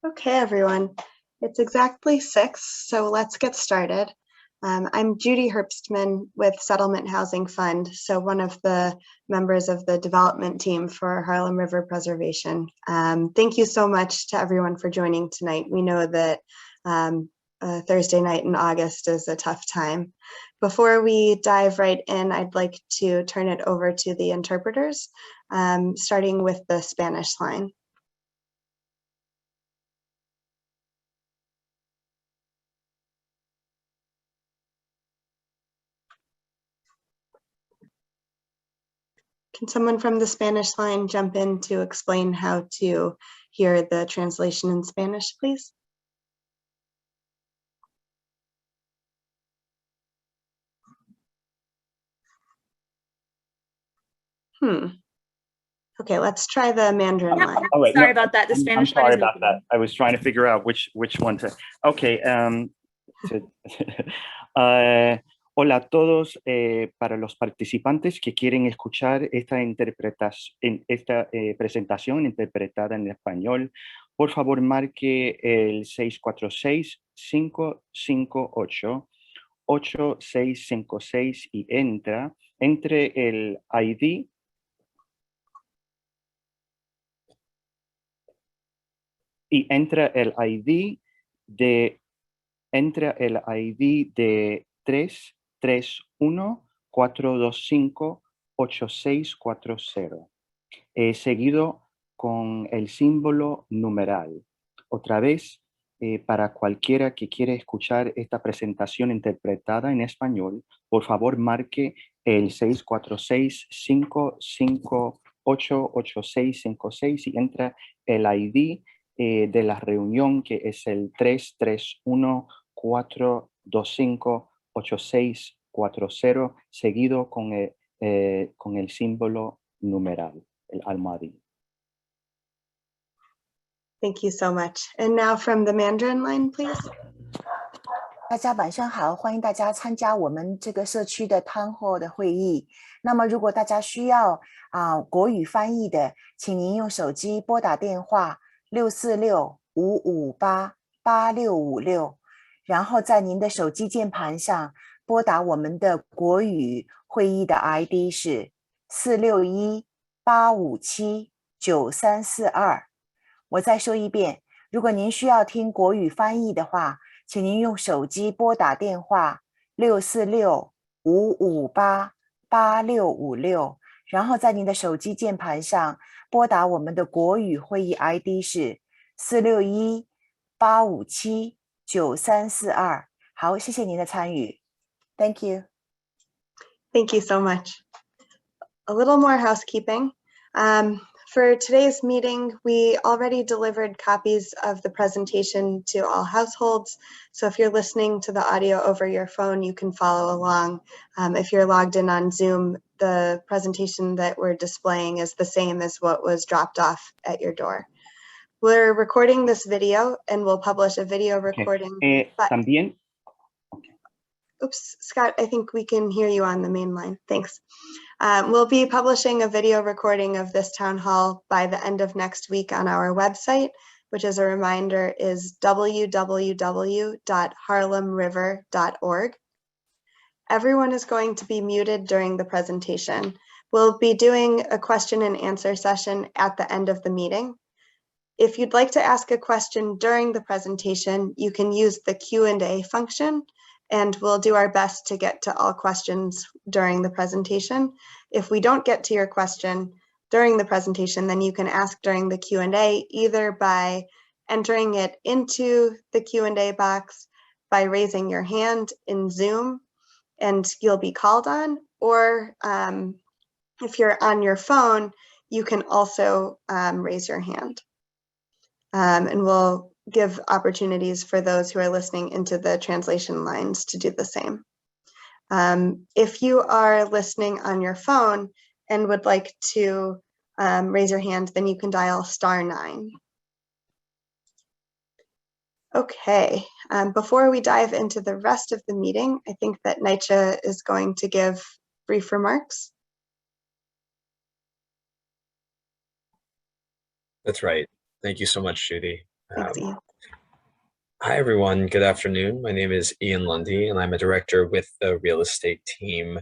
Okay, everyone. It's exactly 6, so let's get started. I'm Judy Herbstman with Settlement Housing Fund, so one of the members of the development team for Harlem River Preservation. Thank you so much to everyone for joining tonight. We know that Thursday night in August is a tough time. Before we dive right in, I'd like to turn it over to the interpreters, starting with the Spanish line. Can someone from the Spanish line jump in to explain how to hear the translation in Spanish, please? Okay, let's try the Mandarin line. Oh, wait, sorry about that. The Spanish I'm sorry line is about that. I was trying to figure out which one to. Okay. Hola a todos. Para los participantes que quieren escuchar esta presentación interpretada en español, por favor marque el 646-558-8656 y entre el ID y entra el ID de 331-425-8640, seguido con el símbolo numeral. Otra vez, para cualquiera que quiera escuchar esta presentación interpretada en español, por favor marque el 646-558-8656 y entra el ID de la reunión, que es el 331-425-8640, seguido con el símbolo numeral, el almohadín. Thank you so much. And now from the Mandarin line, please. 大家晚上好，欢迎大家参加我们这个社区的town hall的会议。那么如果大家需要国语翻译的，请您用手机拨打电话646-558-8656，然后在您的手机键盘上拨打我们的国语会议的 ID 是461-857-9342。我再说一遍，如果您需要听国语翻译的话，请您用手机拨打电话646-558-8656，然后在您的手机键盘上拨打我们的国语会议 ID 是461-857-9342。好，谢谢您的参与。Thank you. Thank you so much. A little more housekeeping. For today's meeting, we already delivered copies of the presentation to all households. So if you're listening to the audio over your phone, you can follow along. If you're logged in on Zoom, the presentation that we're displaying is the same as what was dropped off at your door. We're recording this video and we'll publish a video recording. También. Oops, Scott, I think we can hear you on the main line. Thanks. We'll be publishing a video recording of this town hall by the end of next week on our website, which, as a reminder, is www.harlemriver.org. Everyone is going to be muted during the presentation. We'll be doing a question and answer session at the end of the meeting. If you'd like to ask a question during the presentation, you can use the Q&A function, and we'll do our best to get to all questions during the presentation. If we don't get to your question during the presentation, then you can ask during the Q&A, either by entering it into the Q&A box, by raising your hand in Zoom, and you'll be called on, or if you're on your phone, you can also raise your hand. And we'll give opportunities for those who are listening into the translation lines to do the same. If you are listening on your phone and would like to raise your hand, then you can dial *9. Okay, before we dive into the rest of the meeting, I think that NYCHA is going to give brief remarks. That's right. Thank you so much, Judy. Thanks, Ian. Hi, everyone. Good afternoon. My name is Ian Lundy, and I'm a director with the real estate team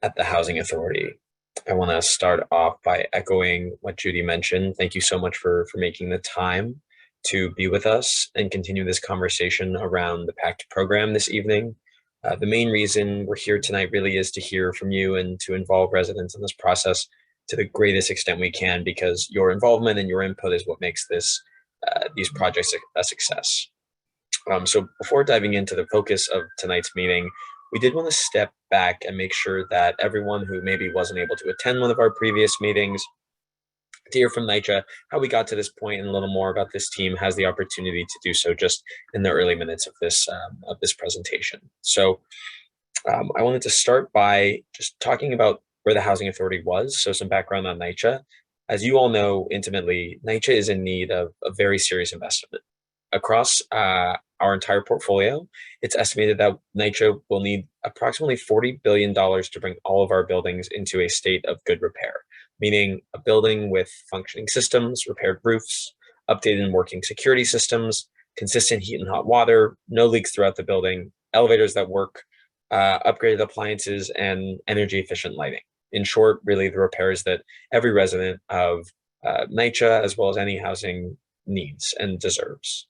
at the Housing Authority. I want to start off by echoing what Judy mentioned. Thank you so much for making the time to be with us and continue this conversation around the PACT program this evening. The main reason we're here tonight really is to hear from you and to involve residents in this process to the greatest extent we can, because your involvement and your input is what makes these projects a success. So before diving into the focus of tonight's meeting, we did want to step back and make sure that everyone who maybe wasn't able to attend one of our previous meetings to hear from NYCHA how we got to this point and a little more about this team has the opportunity to do so just in the early minutes of this presentation. So I wanted to start by just talking about where the Housing Authority was. So some background on NYCHA. As you all know intimately, NYCHA is in need of a very serious investment. Across our entire portfolio, it's estimated that NYCHA will need approximately $40 billion to bring all of our buildings into a state of good repair, meaning a building with functioning systems, repaired roofs, updated and working security systems, consistent heat and hot water, no leaks throughout the building, elevators that work, upgraded appliances, and energy efficient lighting. In short, really the repairs that every resident of NYCHA, as well as any housing, needs and deserves.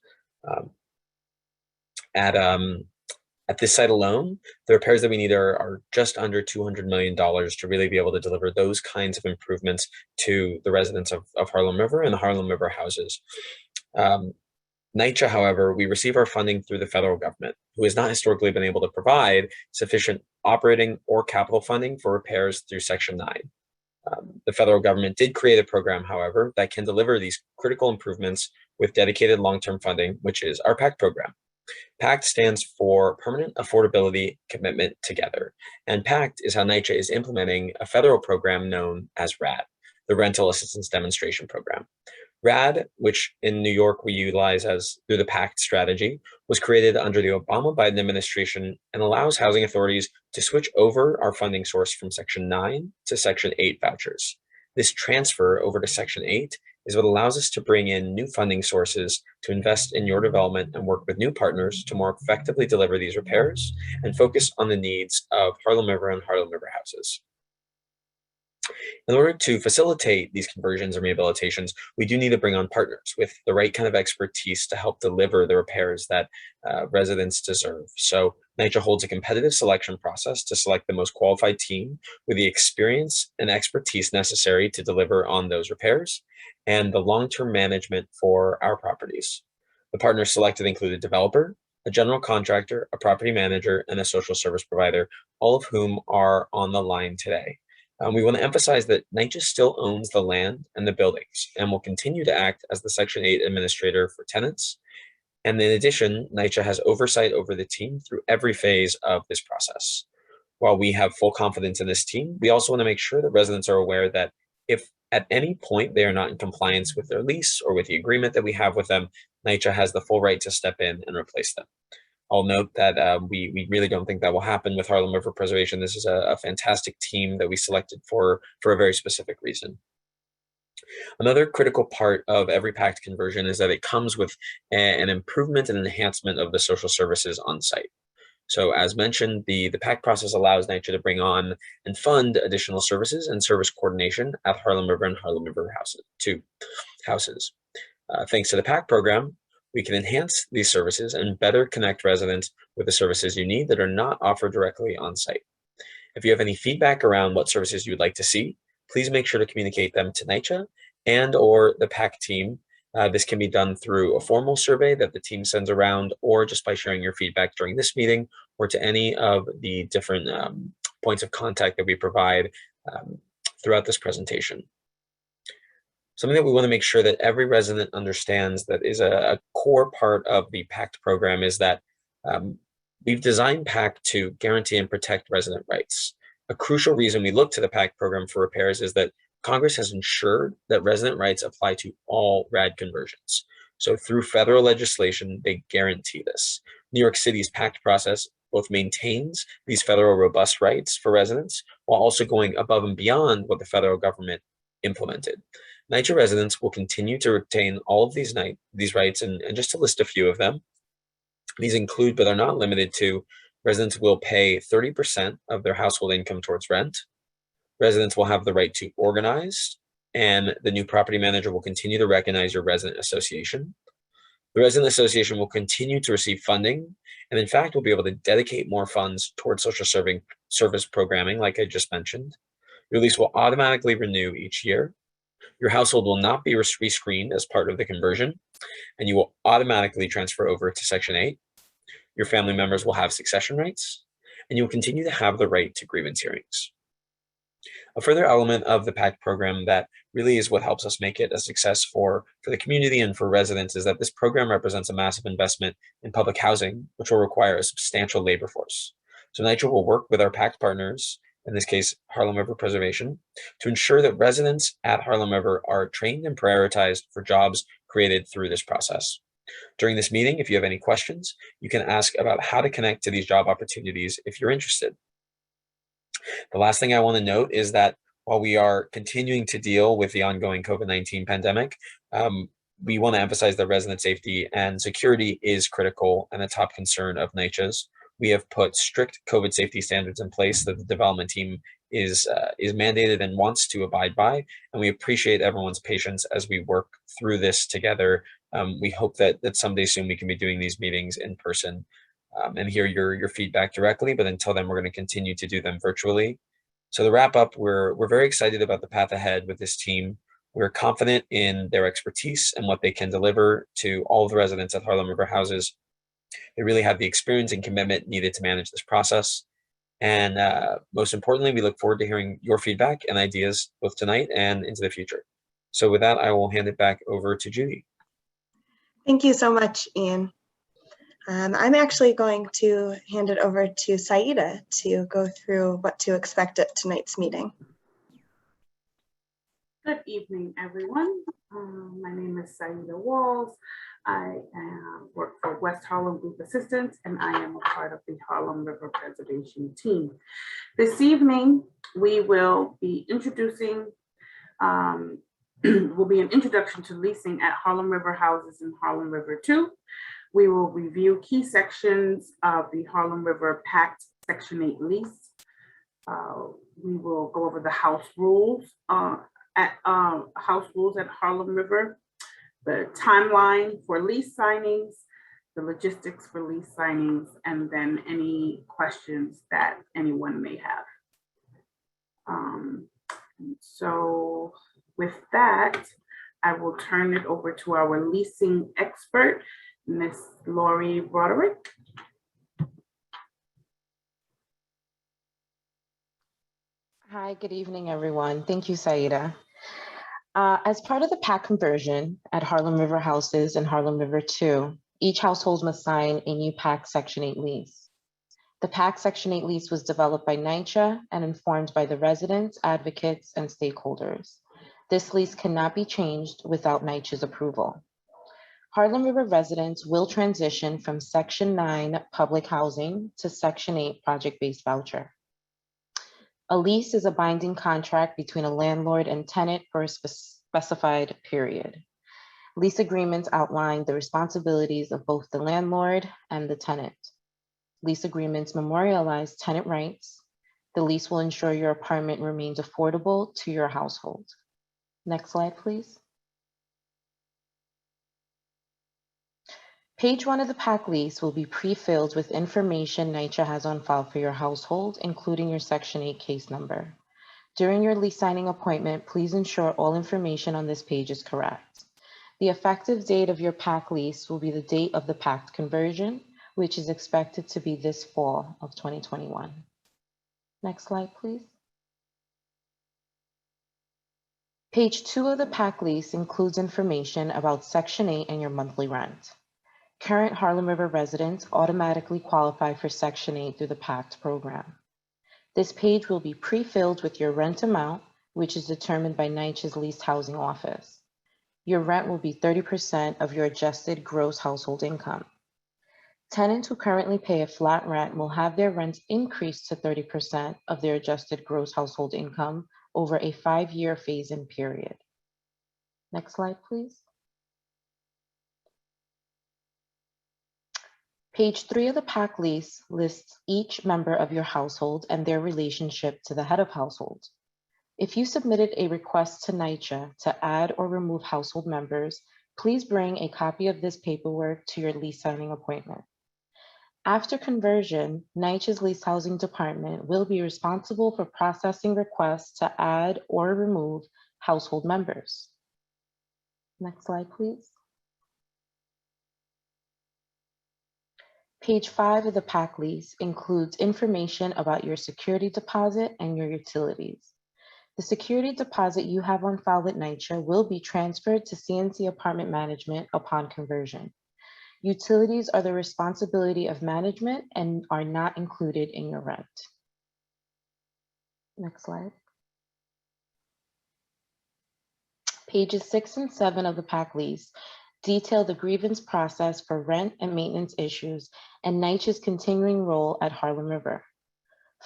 At this site alone, the repairs that we need are just under $200 million to really be able to deliver those kinds of improvements to the residents of Harlem River and the Harlem River houses. NYCHA, however, we receive our funding through the federal government, who has not historically been able to provide sufficient operating or capital funding for repairs through Section 9. The federal government did create a program, however, that can deliver these critical improvements with dedicated long-term funding, which is our PACT program. PACT stands for Permanent Affordability Commitment Together, and PACT is how NYCHA is implementing a federal program known as RAD, the Rental Assistance Demonstration Program. RAD, which in New York we utilize through the PACT strategy, was created under the Obama-Biden administration and allows housing authorities to switch over our funding source from Section 9 to Section 8 vouchers. This transfer over to Section 8 is what allows us to bring in new funding sources to invest in your development and work with new partners to more effectively deliver these repairs and focus on the needs of Harlem River and Harlem River houses. In order to facilitate these conversions and rehabilitations, we do need to bring on partners with the right kind of expertise to help deliver the repairs that residents deserve. So NYCHA holds a competitive selection process to select the most qualified team with the experience and expertise necessary to deliver on those repairs and the long-term management for our properties. The partners selected include a developer, a general contractor, a property manager, and a social service provider, all of whom are on the line today. We want to emphasize that NYCHA still owns the land and the buildings and will continue to act as the Section 8 administrator for tenants. And in addition, NYCHA has oversight over the team through every phase of this process. While we have full confidence in this team, we also want to make sure that residents are aware that if at any point they are not in compliance with their lease or with the agreement that we have with them, NYCHA has the full right to step in and replace them. I'll note that we really don't think that will happen with Harlem River Preservation. This is a fantastic team that we selected for a very specific reason. Another critical part of every PACT conversion is that it comes with an improvement and enhancement of the social services on site. So as mentioned, the PACT process allows NYCHA to bring on and fund additional services and service coordination at Harlem River and Harlem River houses. Thanks to the PACT program, we can enhance these services and better connect residents with the services you need that are not offered directly on site. If you have any feedback around what services you would like to see, please make sure to communicate them to NYCHA and or the PACT team. This can be done through a formal survey that the team sends around, or just by sharing your feedback during this meeting or to any of the different points of contact that we provide throughout this presentation. Something that we want to make sure that every resident understands that is a core part of the PACT program is that we've designed PACT to guarantee and protect resident rights. A crucial reason we look to the PACT program for repairs is that Congress has ensured that resident rights apply to all RAD conversions. So through federal legislation, they guarantee this. New York City's PACT process both maintains these federal robust rights for residents while also going above and beyond what the federal government implemented. NYCHA residents will continue to retain all of these rights, and just to list a few of them, these include, but are not limited to, residents will pay 30% of their household income towards rent. Residents will have the right to organize, and the new property manager will continue to recognize your resident association. The resident association will continue to receive funding, and in fact, will be able to dedicate more funds towards social service programming, like I just mentioned. Your lease will automatically renew each year. Your household will not be rescreened as part of the conversion, and you will automatically transfer over to Section 8. Your family members will have succession rights, and you will continue to have the right to grievance hearings. A further element of the PACT program that really is what helps us make it a success for the community and for residents is that this program represents a massive investment in public housing, which will require a substantial labor force. So NYCHA will work with our PACT partners, in this case, Harlem River Preservation, to ensure that residents at Harlem River are trained and prioritized for jobs created through this process. During this meeting, if you have any questions, you can ask about how to connect to these job opportunities if you're interested. The last thing I want to note is that while we are continuing to deal with the ongoing COVID-19 pandemic, we want to emphasize that resident safety and security is critical and a top concern of NYCHA's. We have put strict COVID safety standards in place that the development team is mandated and wants to abide by, and we appreciate everyone's patience as we work through this together. We hope that someday soon we can be doing these meetings in person and hear your feedback directly, but until then, we're going to continue to do them virtually. So to wrap up, we're very excited about the path ahead with this team. We're confident in their expertise and what they can deliver to all of the residents at Harlem River Houses. They really have the experience and commitment needed to manage this process. And most importantly, we look forward to hearing your feedback and ideas both tonight and into the future. So with that, I will hand it back over to Judy. Thank you so much, Ian. I'm actually going to hand it over to Saida to go through what to expect at tonight's meeting. Good evening, everyone. My name is Saida Walls. I work for West Harlem Group Assistance, and I am a part of the Harlem River Preservation team. This evening, we will be introducing, will be an introduction to leasing at Harlem River Houses in Harlem River 2. We will review key sections of the Harlem River PACT Section 8 lease. We will go over the house rules at Harlem River, the timeline for lease signings, the logistics for lease signings, and then any questions that anyone may have. So with that, I will turn it over to our leasing expert, Ms. Lori Broderick. Hi, good evening, everyone. Thank you, Saida. As part of the PACT conversion at Harlem River Houses and Harlem River 2, each household must sign a new PACT Section 8 lease. The PACT Section 8 lease was developed by NYCHA and informed by the residents, advocates, and stakeholders. This lease cannot be changed without NYCHA's approval. Harlem River residents will transition from Section 9 public housing to Section 8 project-based voucher. A lease is a binding contract between a landlord and tenant for a specified period. Lease agreements outline the responsibilities of both the landlord and the tenant. Lease agreements memorialize tenant rights. The lease will ensure your apartment remains affordable to your household. Next slide, please. Page 1 of the PACT lease will be pre-filled with information NYCHA has on file for your household, including your Section 8 case number. During your lease signing appointment, please ensure all information on this page is correct. The effective date of your PACT lease will be the date of the PACT conversion, which is expected to be this fall of 2021. Next slide, please. Page 2 of the PACT lease includes information about Section 8 and your monthly rent. Current Harlem River residents automatically qualify for Section 8 through the PACT program. This page will be pre-filled with your rent amount, which is determined by NYCHA's leased housing office. Your rent will be 30% of your adjusted gross household income. Tenants who currently pay a flat rent will have their rent increased to 30% of their adjusted gross household income over a 5-year phase-in period. Next slide, please. Page 3 of the PAC lease lists each member of your household and their relationship to the head of household. If you submitted a request to NYCHA to add or remove household members, please bring a copy of this paperwork to your lease signing appointment. After conversion, NYCHA's Lease Housing Department will be responsible for processing requests to add or remove household members. Next slide, please. Page 5 of the PAC lease includes information about your security deposit and your utilities. The security deposit you have on file with NYCHA will be transferred to CNC Apartment Management upon conversion. Utilities are the responsibility of management and are not included in your rent. Next slide. Pages 6 and 7 of the PAC lease detail the grievance process for rent and maintenance issues and NYCHA's continuing role at Harlem River.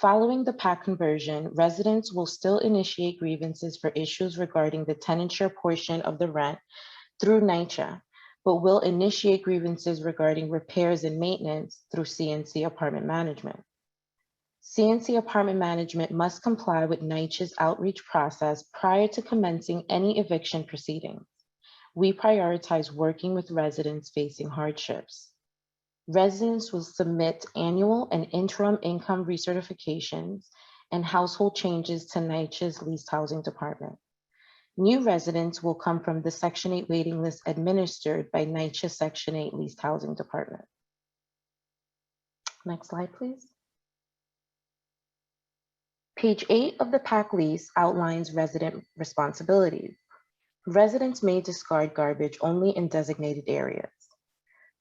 Following the PAC conversion, residents will still initiate grievances for issues regarding the tenanture portion of the rent through NYCHA, but will initiate grievances regarding repairs and maintenance through CNC Apartment Management. CNC Apartment Management must comply with NYCHA's outreach process prior to commencing any eviction proceedings. We prioritize working with residents facing hardships. Residents will submit annual and interim income recertifications and household changes to NYCHA's Leased Housing Department. New residents will come from the Section 8 waiting list administered by NYCHA Section 8 Leased Housing Department. Next slide, please. Page 8 of the PAC lease outlines resident responsibilities. Residents may discard garbage only in designated areas.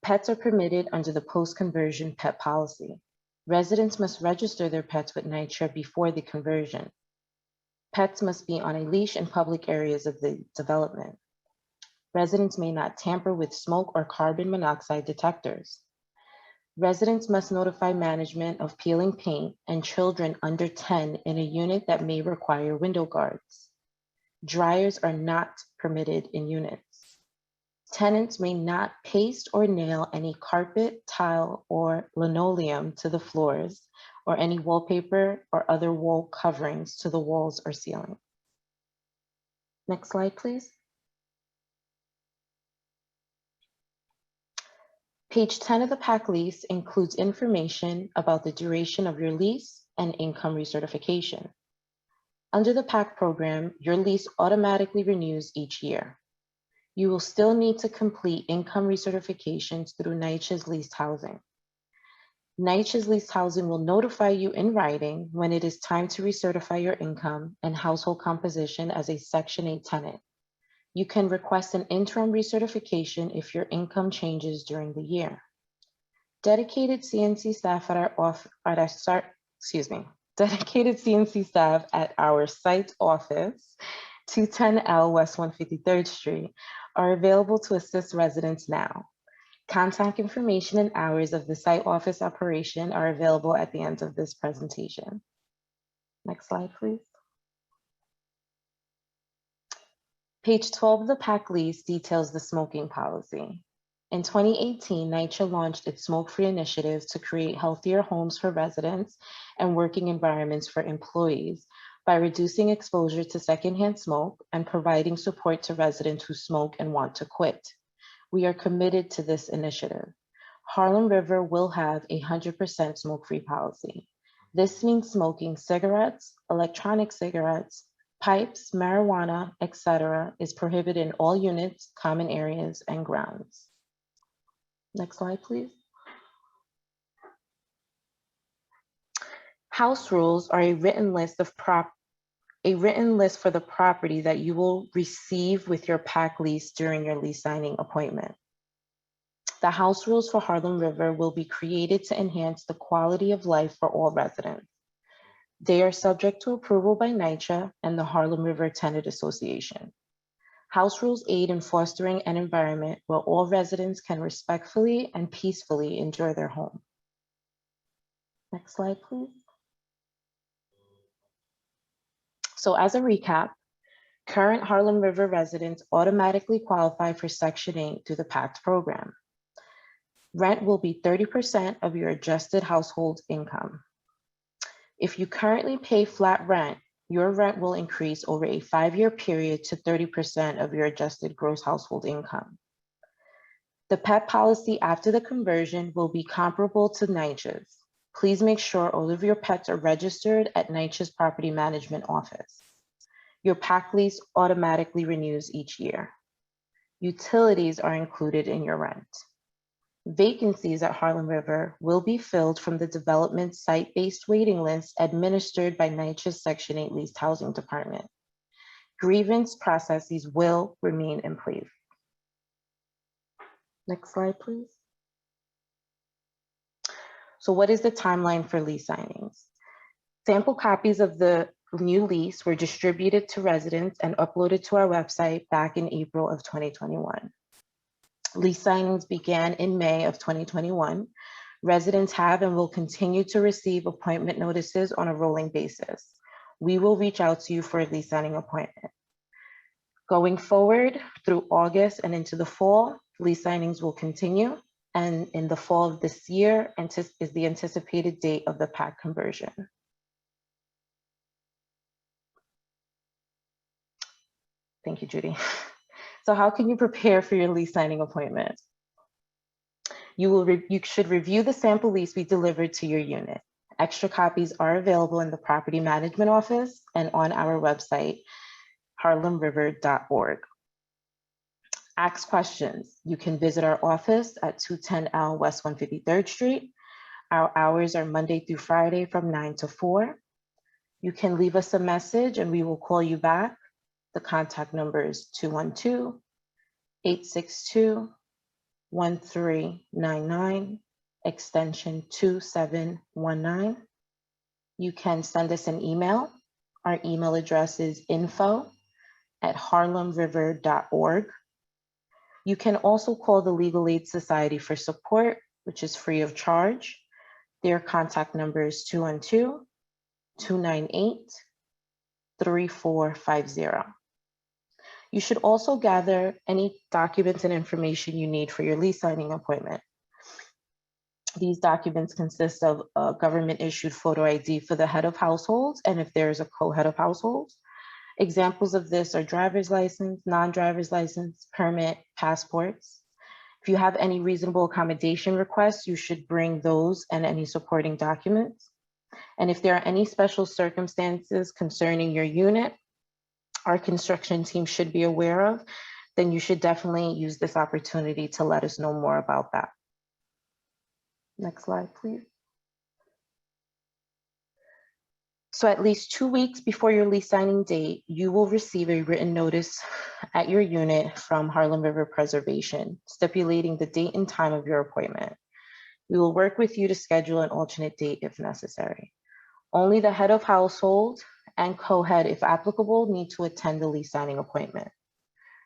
Pets are permitted under the post-conversion pet policy. Residents must register their pets with NYCHA before the conversion. Pets must be on a leash in public areas of the development. Residents may not tamper with smoke or carbon monoxide detectors. Residents must notify management of peeling paint and children under 10 in a unit that may require window guards. Dryers are not permitted in units. Tenants may not paste or nail any carpet, tile, or linoleum to the floors, or any wallpaper or other wall coverings to the walls or ceiling. Next slide, please. Page 10 of the PAC lease includes information about the duration of your lease and income recertification. Under the PAC program, your lease automatically renews each year. You will still need to complete income recertifications through NYCHA's Leased Housing. NYCHA's Leased Housing will notify you in writing when it is time to recertify your income and household composition as a Section 8 tenant. You can request an interim recertification if your income changes during the year. Dedicated CNC staff dedicated CNC staff at our site office, 210L West 153rd Street, are available to assist residents now. Contact information and hours of the site office operation are available at the end of this presentation. Next slide, please. Page 12 of the PAC lease details the smoking policy. In 2018, NYCHA launched its smoke-free initiative to create healthier homes for residents and working environments for employees by reducing exposure to secondhand smoke and providing support to residents who smoke and want to quit. We are committed to this initiative. Harlem River will have a 100% smoke-free policy. This means smoking cigarettes, electronic cigarettes, pipes, marijuana, etc. is prohibited in all units, common areas, and grounds. Next slide, please. House rules are a written list for the property that you will receive with your PAC lease during your lease signing appointment. The house rules for Harlem River will be created to enhance the quality of life for all residents. They are subject to approval by NYCHA and the Harlem River Tenant Association. House rules aid in fostering an environment where all residents can respectfully and peacefully enjoy their home. Next slide, please. So as a recap, Current Harlem River residents automatically qualify for Section 8 through the PACT program. Rent will be 30% of your adjusted household income. If you currently pay flat rent, your rent will increase over a 5-year period to 30% of your adjusted gross household income. The PEP policy after the conversion will be comparable to NYCHA's. Please make sure all of your pets are registered at NYCHA's property management office. Your PAC lease automatically renews each year. Utilities are included in your rent. Vacancies at Harlem River will be filled from the development site-based waiting list administered by NYCHA's Section 8 Leased Housing Department. Grievance processes will remain in place. Next slide, please. So what is the timeline for lease signings? Sample copies of the new lease were distributed to residents and uploaded to our website back in April of 2021. Lease signings began in May of 2021. Residents have and will continue to receive appointment notices on a rolling basis. We will reach out to you for a lease signing appointment. Going forward through August and into the fall, lease signings will continue. And in the fall of this year is the anticipated date of the PAC conversion. Thank you, Judy. So how can you prepare for your lease signing appointment? You should review the sample lease we delivered to your unit. Extra copies are available in the property management office and on our website, harlemriver.org. Ask questions. You can visit our office at 210L West 153rd Street. Our hours are Monday through Friday from 9 to 4. You can leave us a message and we will call you back. The contact number is 212-862-1399, extension 2719. You can send us an email. Our email address is info@harlemriver.org. You can also call the Legal Aid Society for support, which is free of charge. Their contact number is 212-298-3450. You should also gather any documents and information you need for your lease signing appointment. These documents consist of a government-issued photo ID for the head of households, and if there is a co-head of households. Examples of this are driver's license, non-driver's license, permit, passports. If you have any reasonable accommodation requests, you should bring those and any supporting documents. And if there are any special circumstances concerning your unit, our construction team should be aware of, then you should definitely use this opportunity to let us know more about that. Next slide, please. So at least 2 weeks before your lease signing date, you will receive a written notice at your unit from Harlem River Preservation, stipulating the date and time of your appointment. We will work with you to schedule an alternate date if necessary. Only the head of household and co-head, if applicable, need to attend the lease signing appointment.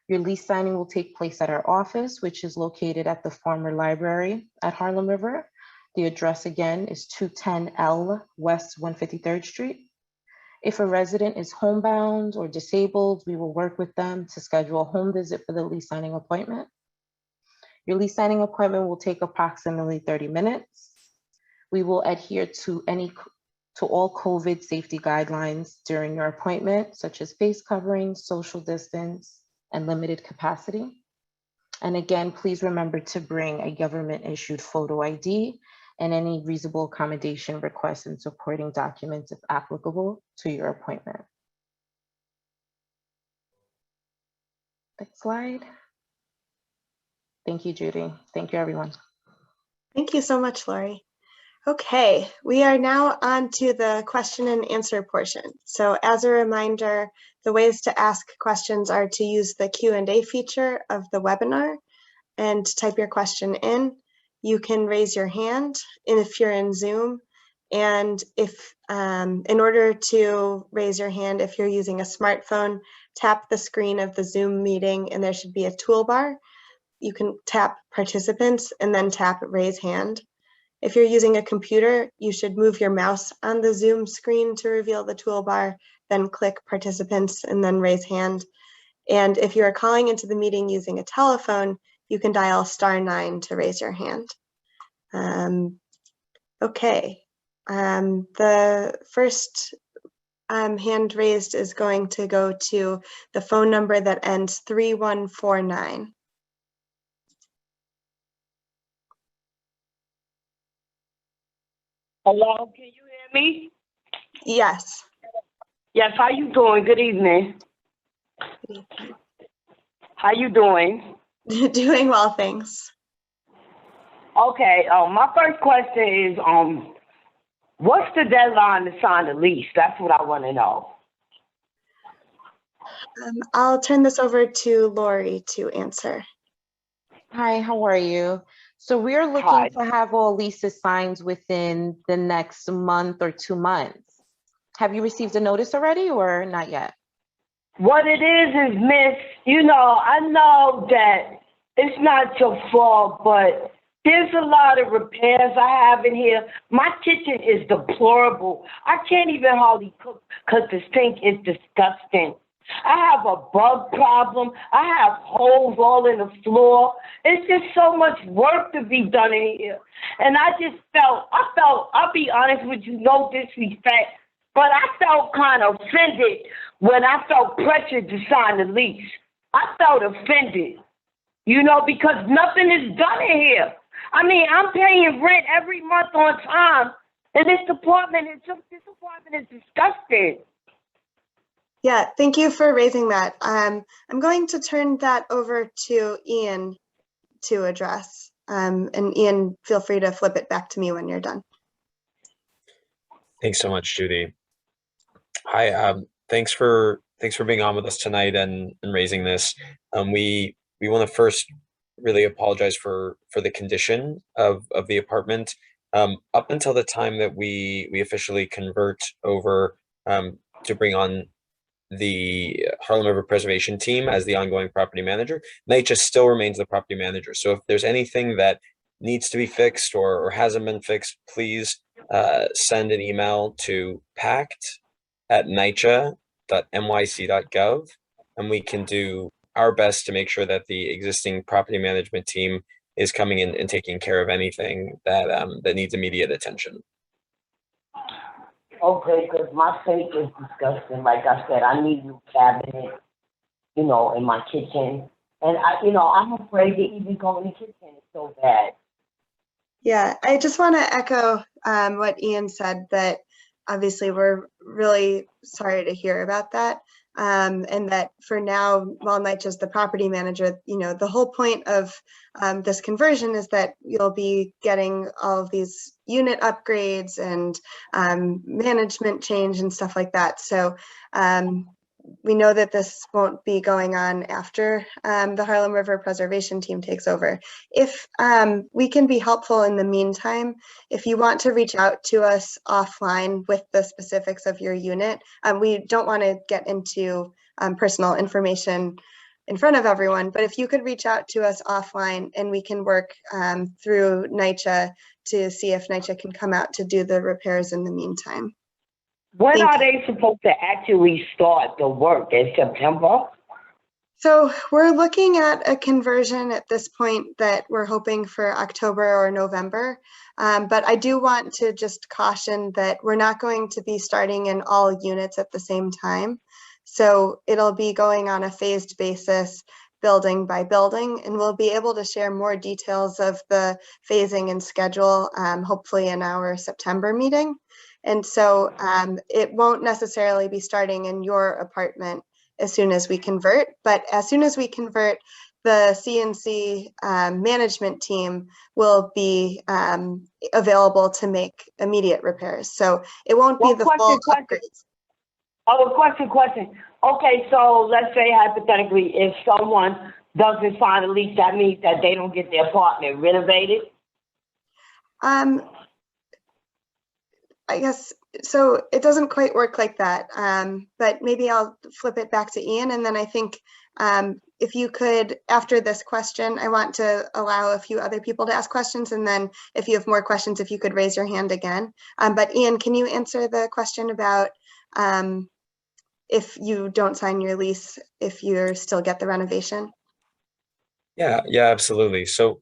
Your lease signing will take place at our office, which is located at the former library at Harlem River. The address again is 210L West 153rd Street. If a resident is homebound or disabled, we will work with them to schedule a home visit for the lease signing appointment. Your lease signing appointment will take approximately 30 minutes. We will adhere to all COVID safety guidelines during your appointment, such as face covering, social distance, and limited capacity. And again, please remember to bring a government-issued photo ID and any reasonable accommodation requests and supporting documents if applicable to your appointment. Next slide. Thank you, Judy. Thank you, everyone. Thank you so much, Lori. Okay, we are now on to the question and answer portion. So as a reminder, the ways to ask questions are to use the Q&A feature of the webinar and type your question in. You can raise your hand if you're in Zoom. And if in order to raise your hand, if you're using a smartphone, tap the screen of the Zoom meeting and there should be a toolbar. You can tap participants and then tap raise hand. If you're using a computer, you should move your mouse on the Zoom screen to reveal the toolbar, then click participants and then raise hand. And if you are calling into the meeting using a telephone, you can dial *9 to raise your hand. Okay, the first hand raised is going to go to the phone number that ends 3149. Hello, can you hear me? Yes. Yes, how you doing? Good evening. How you doing? Doing well, thanks. Okay, my first question is, what's the deadline to sign the lease? That's what I want to know. I'll turn this over to Lori to answer. Hi, how are you? So we're looking Hi. to have all leases signed within the next month or 2 months. Have you received a notice already or not yet? What it is, Miss, I know that it's not your fault, but there's a lot of repairs I have in here. My kitchen is deplorable. I can't even hardly cook because the sink is disgusting. I have a bug problem. I have holes all in the floor. It's just so much work to be done in here. And I felt, I'll be honest with you, no disrespect, but I felt kind of offended when I felt pressured to sign the lease. I felt offended, because nothing is done in here. I mean, I'm paying rent every month on time, and this apartment is disgusting. Yeah, thank you for raising that. I'm going to turn that over to Ian to address. And Ian, feel free to flip it back to me when you're done. Thanks so much, Judy. Hi, thanks for being on with us tonight and raising this. We want to first really apologize for the condition of the apartment. Up until the time that we officially convert over to bring on the Harlem River Preservation Team as the ongoing property manager, NYCHA still remains the property manager. So if there's anything that needs to be fixed or hasn't been fixed, please send an email to pact@nycha.nyc.gov, and we can do our best to make sure that the existing property management team is coming in and taking care of anything that needs immediate attention. Okay, because my sink is disgusting. Like I said, I need new cabinet, in my kitchen. And I'm afraid to even go in the kitchen. It's so bad. Yeah, I just want to echo what Ian said, that obviously we're really sorry to hear about that. And that for now, while NYCHA is the property manager, the whole point of this conversion is that you'll be getting all of these unit upgrades and management change and stuff like that. So we know that this won't be going on after the Harlem River Preservation Team takes over. If we can be helpful in the meantime, if you want to reach out to us offline with the specifics of your unit, we don't want to get into personal information in front of everyone, but if you could reach out to us offline and we can work through NYCHA to see if NYCHA can come out to do the repairs in the meantime. When are they supposed to actually start the work? In September? So we're looking at a conversion at this point that we're hoping for October or November. But I do want to just caution that we're not going to be starting in all units at the same time. So it'll be going on a phased basis, building by building, and we'll be able to share more details of the phasing and schedule, hopefully in our September meeting. And so it won't necessarily be starting in your apartment as soon as we convert, but as soon as we convert, the CNC management team will be available to make immediate repairs. So it won't be the full upgrades. Oh, question. Okay, so let's say hypothetically, if someone doesn't sign a lease, that means that they don't get their apartment renovated? I guess, so it doesn't quite work like that, but maybe I'll flip it back to Ian. And then I think if you could, after this question, I want to allow a few other people to ask questions. And then if you have more questions, if you could raise your hand again. But Ian, can you answer the question about if you don't sign your lease, if you still get the renovation? Yeah, absolutely. So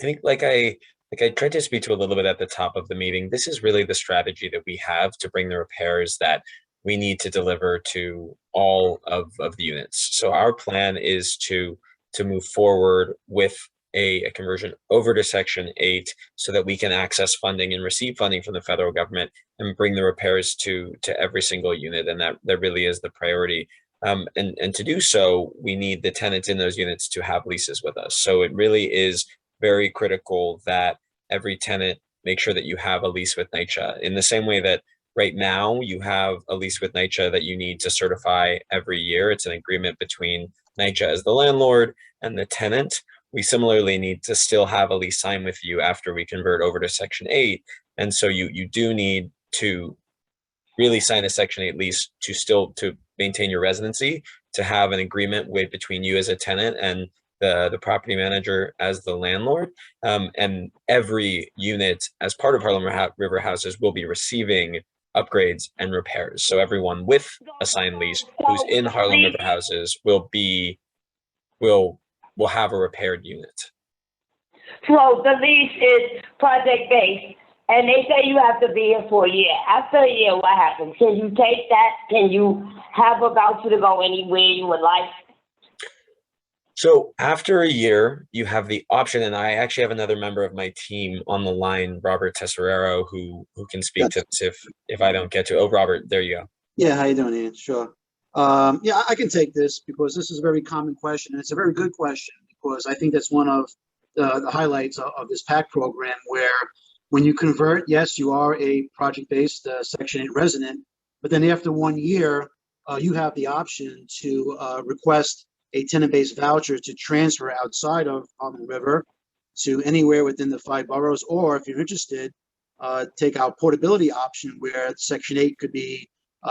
I think like I tried to speak to a little bit at the top of the meeting, this is really the strategy that we have to bring the repairs that we need to deliver to all of the units. So our plan is to move forward with a conversion over to Section 8 so that we can access funding and receive funding from the federal government and bring the repairs to every single unit. And that really is the priority. And to do so, we need the tenants in those units to have leases with us. So it really is very critical that every tenant make sure that you have a lease with NYCHA in the same way that right now you have a lease with NYCHA that you need to certify every year. It's an agreement between NYCHA as the landlord and the tenant. We similarly need to still have a lease signed with you after we convert over to Section 8. And so you do need to really sign a Section 8 lease to maintain your residency, to have an agreement with between you as a tenant and the property manager as the landlord. And every unit as part of Harlem River Houses will be receiving upgrades and repairs. So everyone with a signed lease who's in Harlem River Houses will have a repaired unit. So the lease is project-based, and they say you have to be here for a year. After a year, what happens? Can you take that? Can you have a voucher to go anywhere you would like? So after a year, you have the option, and I actually have another member of my team on the line, Robert Tesserero, who can speak to this if I don't get to. Oh, Robert, there you go. Yeah, how you doing, Ian? Sure. Yeah, I can take this because this is a very common question, and it's a very good question because I think that's one of the highlights of this PAC program, where when you convert, yes, you are a project-based Section 8 resident, but then after 1 year, you have the option to request a tenant-based voucher to transfer outside of Harlem River to anywhere within the 5 boroughs, or if you're interested, take our portability option where Section 8 could be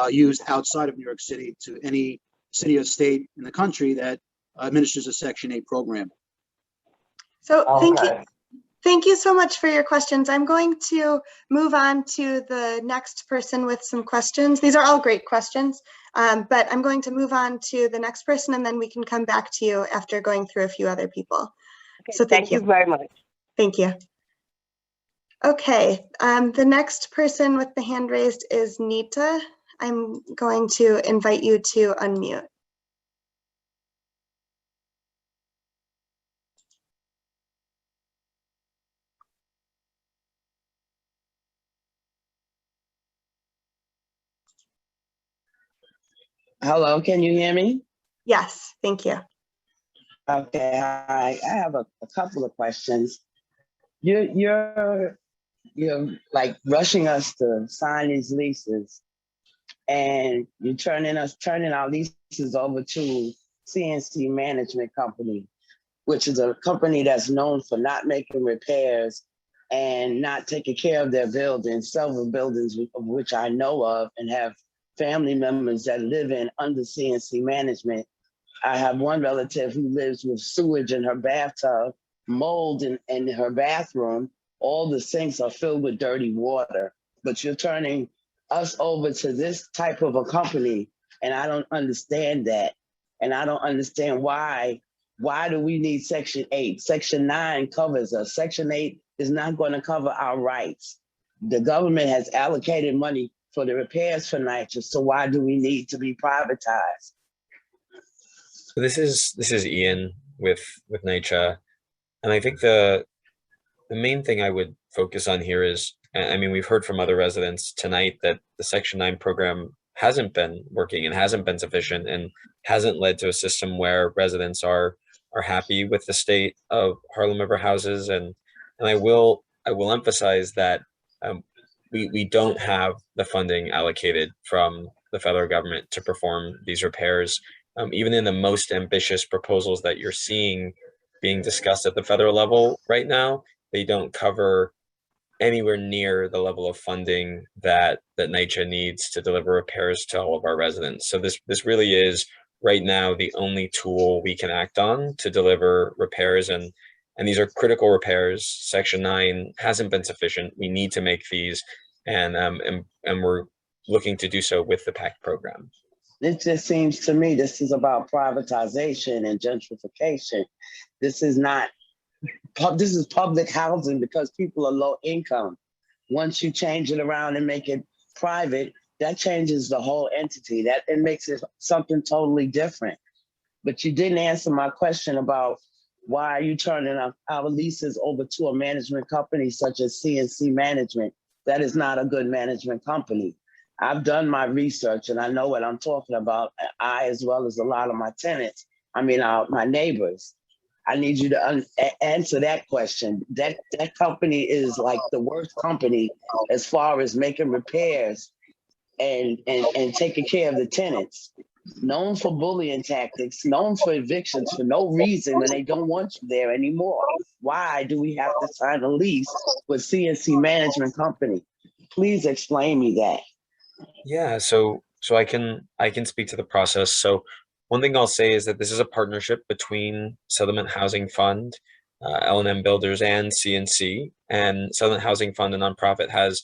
used outside of New York City to any city or state in the country that administers a Section 8 program. So thank you so much for your questions. I'm going to move on to the next person with some questions. These are all great questions, but I'm going to move on to the next person, and then we can come back to you after going through a few other people. Okay, so thank you very much. Thank you. Okay, the next person with the hand raised is Nita. I'm going to invite you to unmute. Hello, can you hear me? Yes, thank you. Okay, hi. I have a couple of questions. You're like rushing us to sign these leases, and you're turning our leases over to CNC Management Company, which is a company that's known for not making repairs and not taking care of their buildings, several buildings of which I know of and have family members that live in under CNC Management. I have one relative who lives with sewage in her bathtub, mold in her bathroom. All the sinks are filled with dirty water, but you're turning us over to this type of a company, and I don't understand that. And I don't understand why do we need Section 8? Section 9 covers us. Section 8 is not going to cover our rights. The government has allocated money for the repairs for NYCHA, so why do we need to be privatized? So this is Ian with NYCHA, and I think the main thing I would focus on here is, I mean, we've heard from other residents tonight that the Section 9 program hasn't been working and hasn't been sufficient and hasn't led to a system where residents are happy with the state of Harlem River Houses, and I will emphasize that we don't have the funding allocated from the federal government to perform these repairs. Even in the most ambitious proposals that you're seeing being discussed at the federal level right now, they don't cover anywhere near the level of funding that NYCHA needs to deliver repairs to all of our residents. So this really is right now the only tool we can act on to deliver repairs, and these are critical repairs. Section 9 hasn't been sufficient. We need to make these, and we're looking to do so with the PAC program. It just seems to me this is about privatization and gentrification. This is not, this is public housing because people are low income. Once you change it around and make it private, that changes the whole entity. That it makes it something totally different. But you didn't answer my question about why are you turning our leases over to a management company such as CNC Management? That is not a good management company. I've done my research and I know what I'm talking about. I, as well as a lot of my tenants, my neighbors. I need you to answer that question. That company is like the worst company as far as making repairs and taking care of the tenants. Known for bullying tactics, known for evictions for no reason when they don't want you there anymore. Why do we have to sign a lease with CNC Management Company? Please explain me that. Yeah, so I can speak to the process. So one thing I'll say is that this is a partnership between Settlement Housing Fund, L&M Builders, and CNC. And Settlement Housing Fund, a nonprofit, has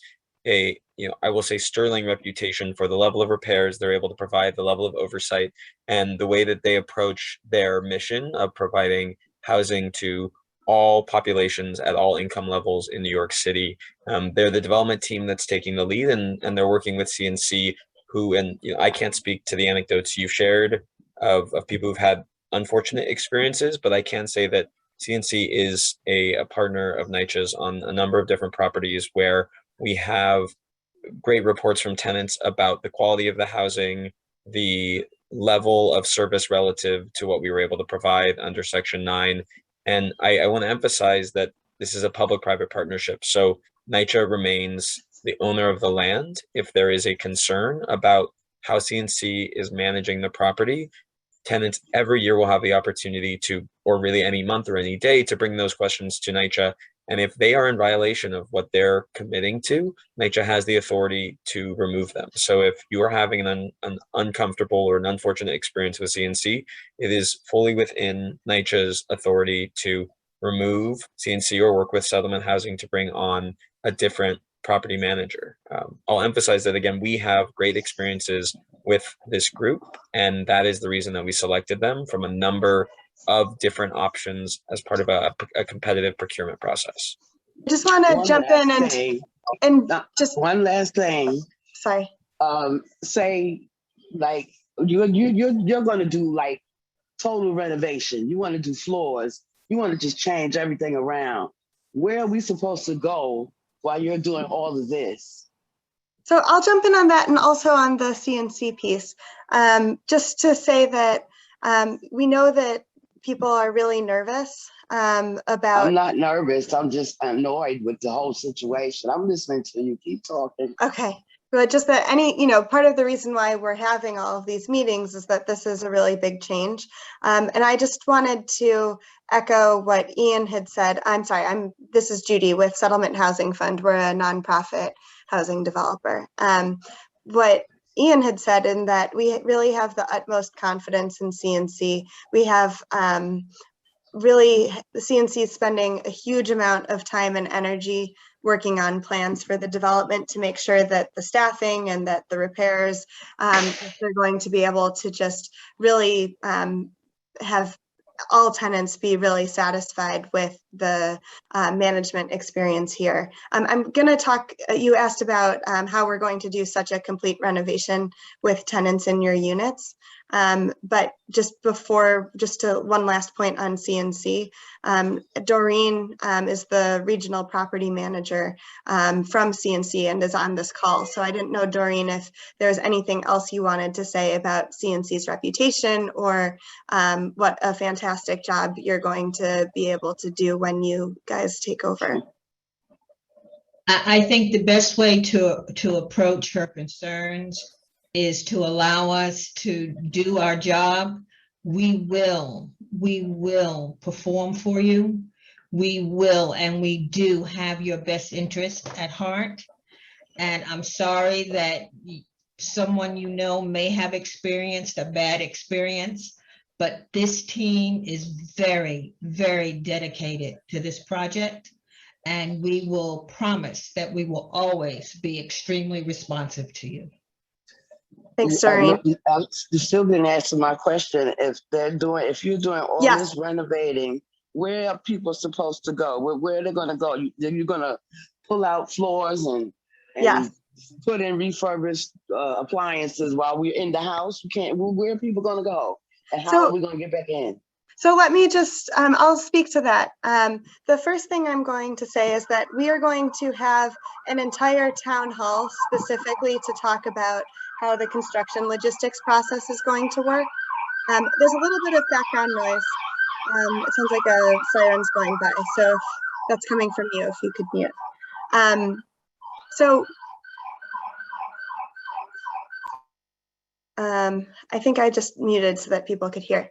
a, I will say, sterling reputation for the level of repairs they're able to provide, the level of oversight, and the way that they approach their mission of providing housing to all populations at all income levels in New York City. They're the development team that's taking the lead, and they're working with CNC, who, and I can't speak to the anecdotes you've shared of people who've had unfortunate experiences, but I can say that CNC is a partner of NYCHA's on a number of different properties where we have great reports from tenants about the quality of the housing, the level of service relative to what we were able to provide under Section 9. And I want to emphasize that this is a public-private partnership. So NYCHA remains the owner of the land. If there is a concern about how CNC is managing the property, tenants every year will have the opportunity to, or really any month or any day, to bring those questions to NYCHA. And if they are in violation of what they're committing to, NYCHA has the authority to remove them. So if you are having an uncomfortable or an unfortunate experience with CNC, it is fully within NYCHA's authority to remove CNC or work with Settlement Housing to bring on a different property manager. I'll emphasize that, again, we have great experiences with this group, and that is the reason that we selected them from a number of different options as part of a competitive procurement process. I just want to jump in and just one last thing. Sorry. Say, like, you're going to do like total renovation. You want to do floors. You want to just change everything around. Where are we supposed to go while you're doing all of this? So I'll jump in on that and also on the CNC piece. Just to say that we know that people are really nervous about— I'm not nervous. I'm just annoyed with the whole situation. I'm listening to you. Keep talking. Okay. But just that part of the reason why we're having all of these meetings is that this is a really big change. And I just wanted to echo what Ian had said. I'm sorry, this is Judy with Settlement Housing Fund. We're a nonprofit housing developer. What Ian had said, in that we really have the utmost confidence in CNC. We have really, the CNC is spending a huge amount of time and energy working on plans for the development to make sure that the staffing and that the repairs, they're going to be able to just really have all tenants be really satisfied with the management experience here. I'm going to talk, you asked about how we're going to do such a complete renovation with tenants in your units. But just one last point on CNC, Doreen is the regional property manager from CNC and is on this call. So I didn't know, Doreen, if there's anything else you wanted to say about CNC's reputation or what a fantastic job you're going to be able to do when you guys take over. I think the best way to approach her concerns is to allow us to do our job. We will perform for you. We will, and we do have your best interest at heart. And I'm sorry that someone you know may have experienced a bad experience, but this team is very, very dedicated to this project. And we will promise that we will always be extremely responsive to you. Thanks, Doreen. You still didn't answer my question. If you're doing all Yes. this renovating, where are people supposed to go? Where are they going to go? You're going to pull out floors and Yes. put in refurbished appliances while we're in the house? Where are people going to go? And how are we going to get back in? So let me just, I'll speak to that. The first thing I'm going to say is that we are going to have an entire town hall specifically to talk about how the construction logistics process is going to work. There's a little bit of background noise. It sounds like a siren's going by. So if that's coming from you, if you could mute. I think I just muted so that people could hear.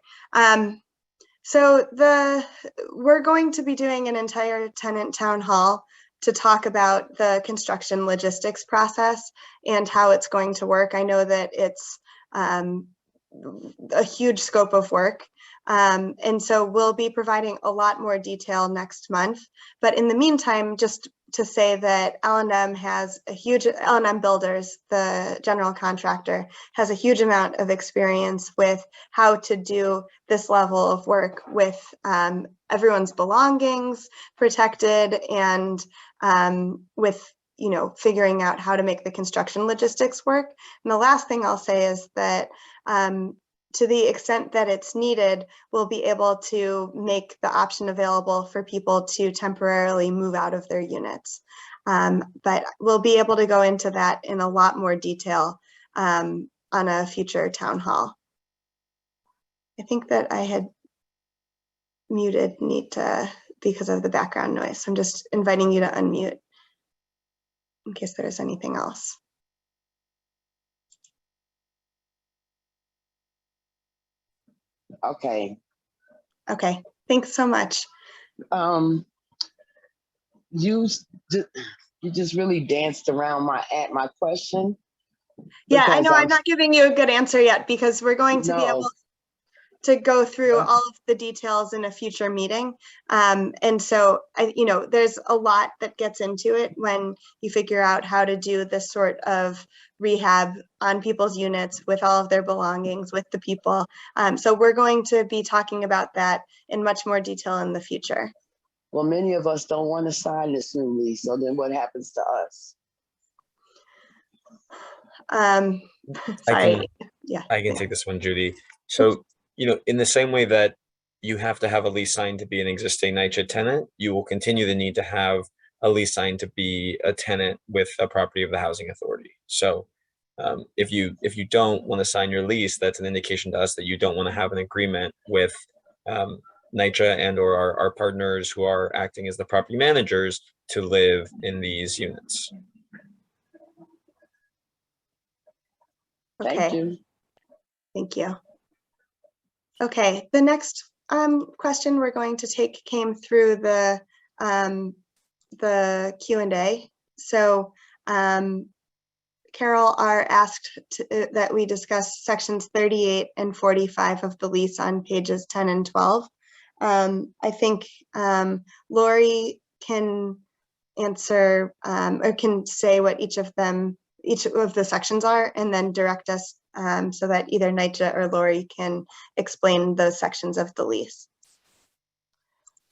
We're going to be doing an entire tenant town hall to talk about the construction logistics process and how it's going to work. I know that it's a huge scope of work. And so we'll be providing a lot more detail next month. But in the meantime, just to say that L&M Builders, the general contractor, has a huge amount of experience with how to do this level of work with everyone's belongings protected and with figuring out how to make the construction logistics work. And the last thing I'll say is that to the extent that it's needed, we'll be able to make the option available for people to temporarily move out of their units. But we'll be able to go into that in a lot more detail on a future town hall. I think that I had muted Nita because of the background noise. So I'm just inviting you to unmute in case there's anything else. Okay. Okay, thanks so much. You just really danced around my question. Yeah, I know I'm not giving you a good answer yet because we're going to be able to go through all of the details in a future meeting. And so, there's a lot that gets into it when you figure out how to do this sort of rehab on people's units with all of their belongings with the people. So we're going to be talking about that in much more detail in the future. Well, many of us don't want to sign this new lease. So then what happens to us? Sorry. I can take this one, Judy. So, in the same way that you have to have a lease signed to be an existing NYCHA tenant, you will continue the need to have a lease signed to be a tenant with a property of the housing authority. So if you don't want to sign your lease, that's an indication to us that you don't want to have an agreement with NYCHA and or our partners who are acting as the property managers to live in these units. Okay. Thank you. Okay, the next question we're going to take came through the Q&A. So Carol R. asked that we discuss sections 38 and 45 of the lease on pages 10 and 12. I think Lori can answer or can say what each of the sections are and then direct us so that either NYCHA or Lori can explain those sections of the lease.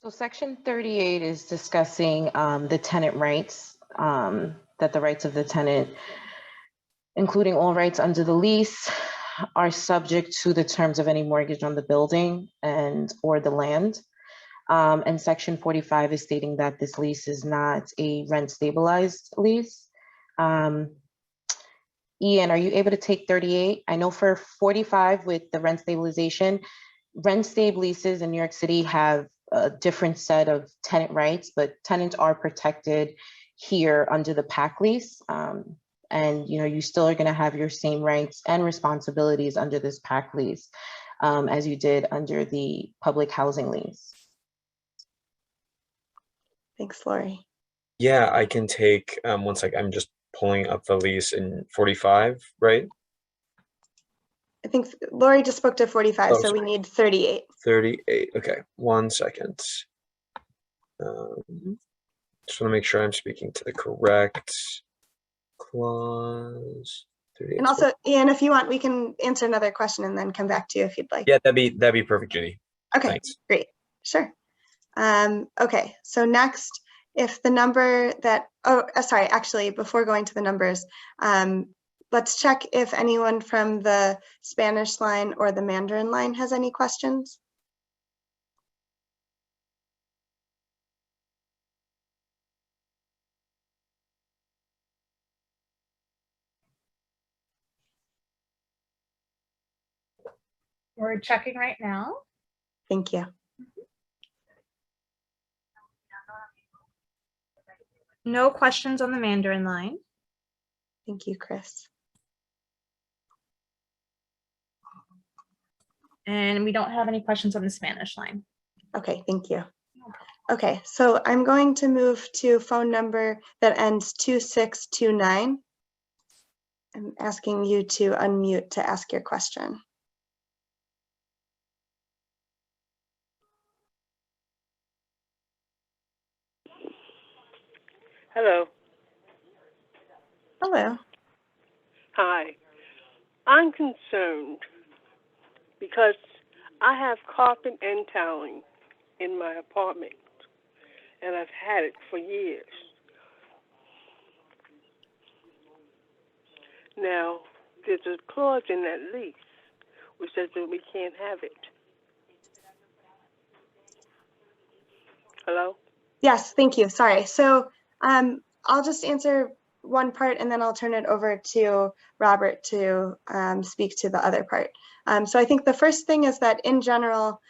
So section 38 is discussing the tenant rights, that the rights of the tenant, including all rights under the lease, are subject to the terms of any mortgage on the building and or the land. And section 45 is stating that this lease is not a rent stabilized lease. Ian, are you able to take 38? I know for 45 with the rent stabilization, rent stable leases in New York City have a different set of tenant rights, but tenants are protected here under the PAC lease. And you still are gonna have your same rights and responsibilities under this PAC lease as you did under the public housing lease. Thanks, Lori. Yeah, I can take, one sec, I'm just pulling up the lease in 45, right? I think Lori just spoke to 45, so we need 38. 38, okay, 1 second. Just want to make sure I'm speaking to the correct clause. Judy, And as well. also, Ian, if you want, we can answer another question and then come back to you if you'd like. Yeah, that'd be perfect, Judy. Okay, Thanks. great. Sure. Okay, so next, if the number that, sorry, actually, before going to the numbers, let's check if anyone from the Spanish line or the Mandarin line has any questions. We're checking right now. Thank you. No questions on the Mandarin line. Thank you, Chris. And we don't have any questions on the Spanish line. Okay, thank you. Okay, so I'm going to move to phone number that ends 2629. I'm asking you to unmute to ask your question. Hello. Hello. Hi. I'm concerned because I have carpet and toweling in my apartment, and I've had it for years. Now, there's a clause in that lease which says that we can't have it. Hello? Yes, thank you. Sorry. So I'll just answer one part and then I'll turn it over to Robert to speak to the other part. So I think the first thing is that in general,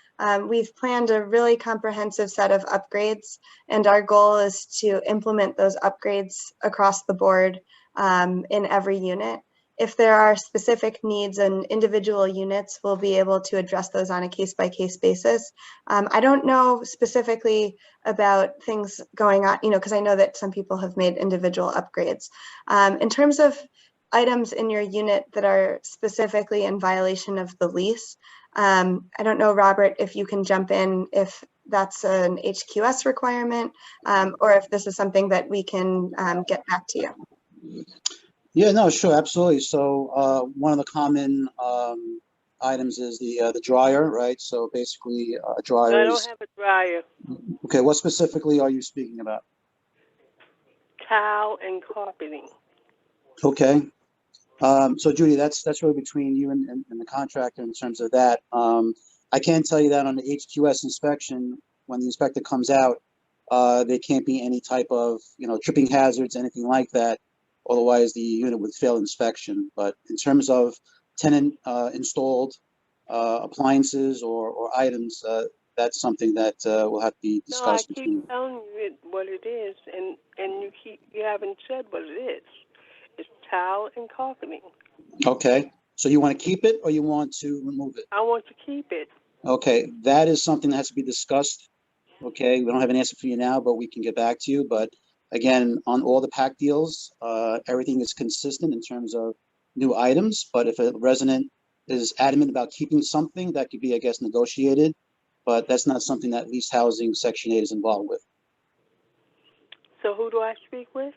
we've planned a really comprehensive set of upgrades, and our goal is to implement those upgrades across the board in every unit. If there are specific needs in individual units, we'll be able to address those on a case-by-case basis. I don't know specifically about things going on, because I know that some people have made individual upgrades. In terms of items in your unit that are specifically in violation of the lease, I don't know, Robert, if you can jump in if that's an HQS requirement, or if this is something that we can get back to you. Yeah, no, sure, absolutely. So one of the common items is the dryer, right? So basically, a dryer I don't is. have a dryer. Okay, what specifically are you speaking about? Towel and carpeting. Okay. So Judy, that's really between you and the contractor in terms of that. I can tell you that on the HQS inspection, when the inspector comes out, there can't be any type of, tripping hazards, anything like that. Otherwise, the unit would fail inspection. But in terms of tenant installed appliances or items, that's something that will have to be discussed. No, I keep telling you what it is, and you haven't said what it is. It's towel and carpeting. Okay, so you want to keep it or you want to remove it? I want to keep it. Okay, that is something that has to be discussed. Okay, we don't have an answer for you now, but we can get back to you. But again, on all the pack deals, everything is consistent in terms of new items. But if a resident is adamant about keeping something, that could be, I guess, negotiated. But that's not something that leased housing Section 8 is involved with. So who do I speak with?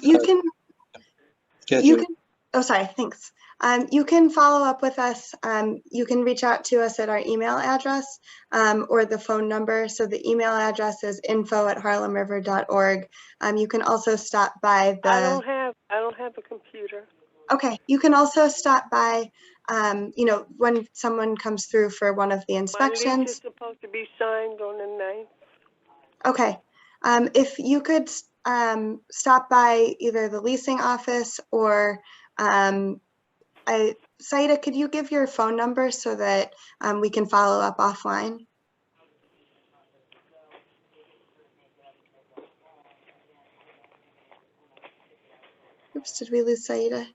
You can. Oh, sorry. Thanks. You can follow up with us. You can reach out to us at our email address or the phone number. So the email address is info@harlemriver.org. You can also stop by the. I don't have a computer. Okay. You can also stop by. When someone comes through for one of the inspections. My lease is supposed to be signed on the 9th. Okay. If you could stop by either the leasing office or Saida, could you give your phone number so that we can follow up offline? Oops, did we lose Saida?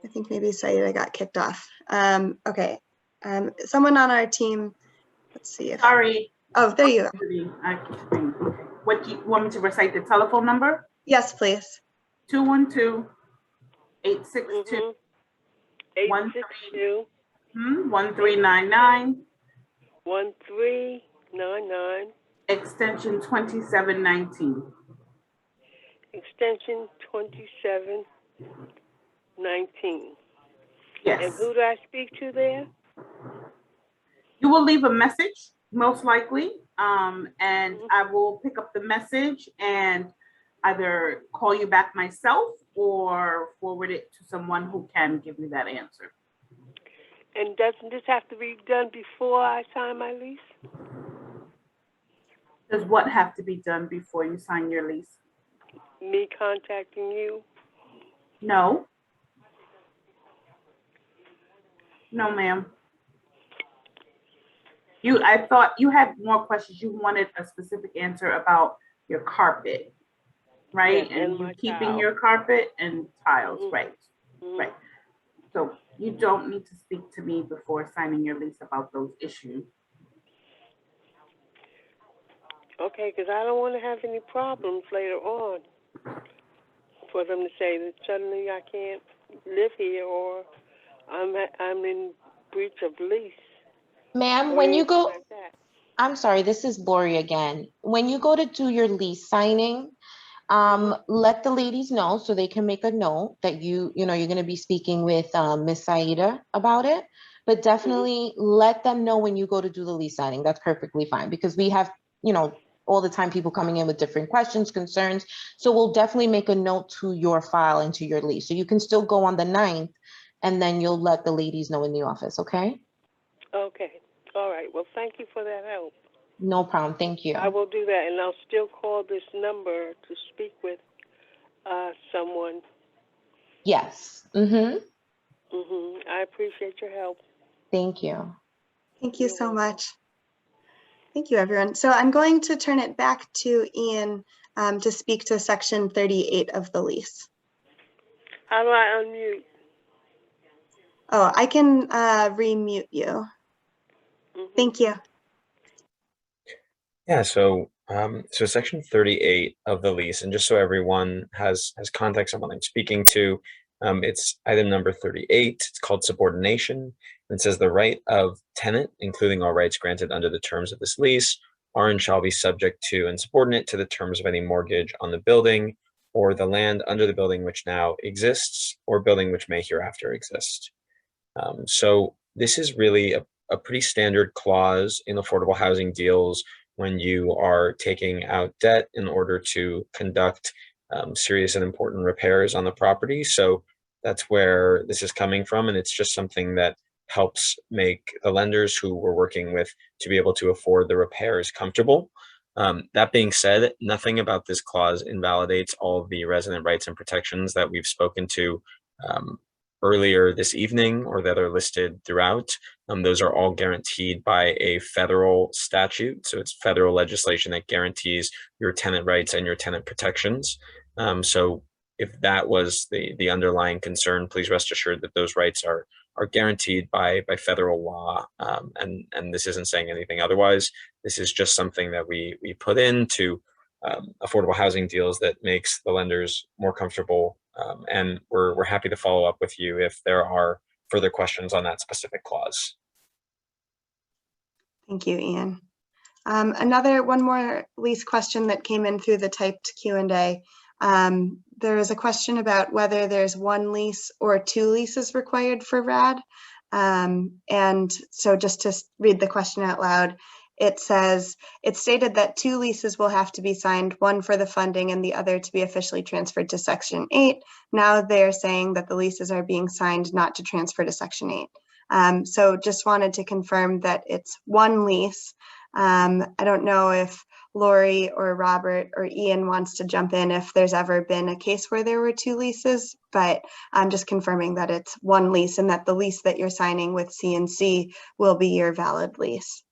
I think maybe Saida got kicked off. Okay, someone on our team, let's see if. Sorry. Oh, there you go. What do you want me to recite the telephone number? Yes, please. 212-862-1399. 1399. Extension 2719. extension 2719. Yes. And who do I speak to there? You will leave a message, most likely, and I will pick up the message and either call you back myself or forward it to someone who can give you that answer. And doesn't this have to be done before I sign my lease? Does what have to be done before you sign your lease? Me contacting you? No. No, ma'am. I thought you had more questions. You wanted a specific answer about your carpet, right? Yes, and you my keeping tile. your carpet and tiles, Mhm. right? Mhm. Right. So you don't need to speak to me before signing your lease about those issues. Okay, because I don't want to have any problems later on for them to say that suddenly I can't live here or I'm in breach of lease. Ma'am, or when you anything go, like that. I'm sorry, this is Lori again. When you go to do your lease signing, let the ladies know so they can make a note that you're going to be speaking with Miss Saida about it. But definitely let them know when you go to do the lease signing. That's perfectly fine because we have, all the time people coming in with different questions, concerns. So we'll definitely make a note to your file and to your lease. So you can still go on the 9th and then you'll let the ladies know in the office, okay? Okay. All right. Well, thank you for that help. No problem. Thank you. I will do that, and I'll still call this number to speak with someone. Yes. I appreciate your help. Thank you. Thank you so much. Thank you, everyone. So I'm going to turn it back to Ian to speak to section 38 of the lease. How do I unmute? Oh, I can remute you. Thank you. Yeah, so section 38 of the lease, and just so everyone has context on what I'm speaking to, it's item number 38. It's called subordination. And it says the right of tenant, including all rights granted under the terms of this lease, are and shall be subject to and subordinate to the terms of any mortgage on the building or the land under the building which now exists or building which may hereafter exist. So this is really a pretty standard clause in affordable housing deals when you are taking out debt in order to conduct serious and important repairs on the property. So that's where this is coming from. And it's just something that helps make the lenders who we're working with to be able to afford the repairs comfortable. That being said, nothing about this clause invalidates all of the resident rights and protections that we've spoken to earlier this evening or that are listed throughout. Those are all guaranteed by a federal statute. So it's federal legislation that guarantees your tenant rights and your tenant protections. So if that was the underlying concern, please rest assured that those rights are guaranteed by federal law. And this isn't saying anything otherwise. This is just something that we put into affordable housing deals that makes the lenders more comfortable. And we're happy to follow up with you if there are further questions on that specific clause. Thank you, Ian. One more lease question that came in through the typed Q&A. There is a question about whether there's one lease or 2 leases required for RAD. And so just to read the question out loud, it says, it's stated that 2 leases will have to be signed, one for the funding and the other to be officially transferred to Section 8. Now they're saying that the leases are being signed not to transfer to Section 8. So just wanted to confirm that it's 1 lease. I don't know if Lori or Robert or Ian wants to jump in if there's ever been a case where there were 2 leases, but I'm just confirming that it's 1 lease and that the lease that you're signing with CNC will be your valid lease.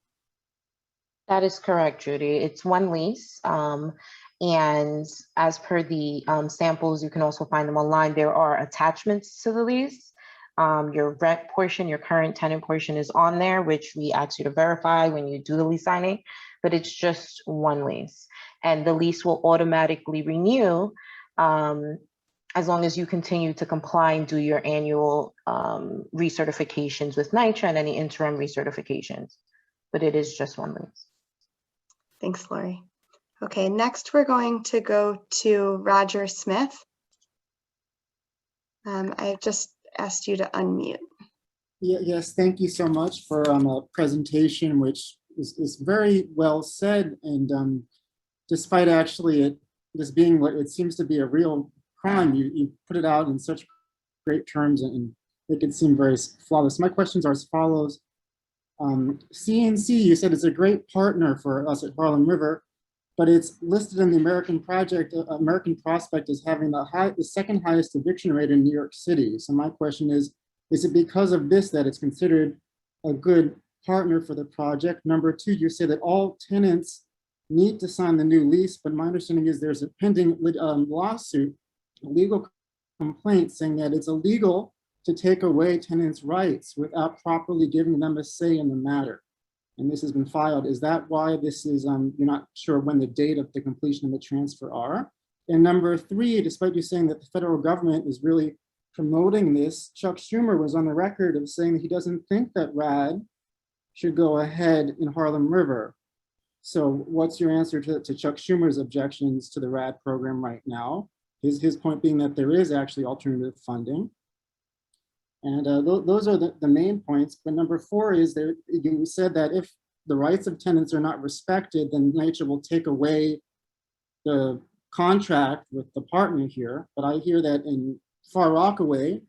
That is correct, Judy. It's 1 lease. And as per the samples, you can also find them online. There are attachments to the lease. Your rent portion, your current tenant portion is on there, which we ask you to verify when you do the lease signing, but it's just 1 lease. And the lease will automatically renew as long as you continue to comply and do your annual recertifications with NYCHA and any interim recertifications. But it is just 1 lease. Thanks, Lori. Okay, next we're going to go to Roger Smith. I just asked you to unmute. Yes, thank you so much for a presentation which is very well said, and despite actually this being what it seems to be a real crime, you put it out in such great terms and make it seem very flawless. My questions are as follows. CNC, you said, is a great partner for us at Harlem River, but it's listed in the American Prospect as having the second highest eviction rate in New York City. So my question is it because of this that it's considered a good partner for the project? Number two, you say that all tenants need to sign the new lease, but my understanding is there's a pending lawsuit, a legal complaint saying that it's illegal to take away tenants' rights without properly giving them a say in the matter. And this has been filed. Is that why this is, you're not sure when the date of the completion of the transfer are? And number three, despite you saying that the federal government is really promoting this, Chuck Schumer was on the record of saying that he doesn't think that RAD should go ahead in Harlem River. So what's your answer to Chuck Schumer's objections to the RAD program right now? His point being that there is actually alternative funding. And those are the main points. But number four is there, you said that if the rights of tenants are not respected, then NYCHA will take away the contract with the partner here. But I hear that in Far Rockaway,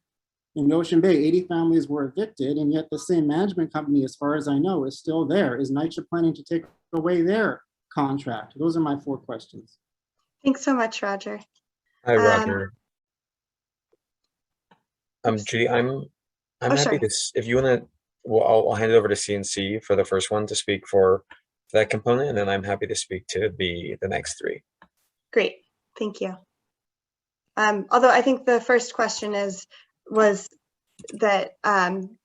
in Ocean Bay, 80 families were evicted, and yet the same management company, as far as I know, is still there. Is NYCHA planning to take away their contract? Those are my four questions. Thanks so much, Roger. Hi, Roger. Judy, I'm happy to, if you want to, well, I'll hand it over to CNC for the first one to speak for that component, and then I'm happy to speak to the next three. Great, thank you. Although I think the first question was that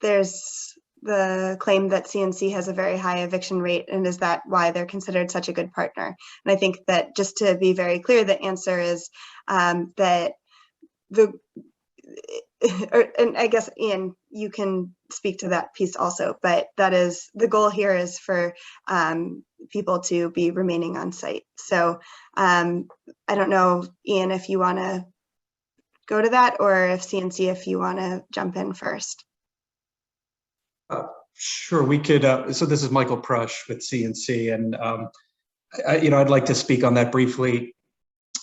there's the claim that CNC has a very high eviction rate, and is that why they're considered such a good partner? And I think that, just to be very clear, the answer is that and I guess, Ian, you can speak to that piece also, but that is, the goal here is for people to be remaining on site. So I don't know, Ian, if you want to go to that, or if CNC, if you want to jump in first. Sure, we could. So this is Michael Prush with CNC, and I'd like to speak on that briefly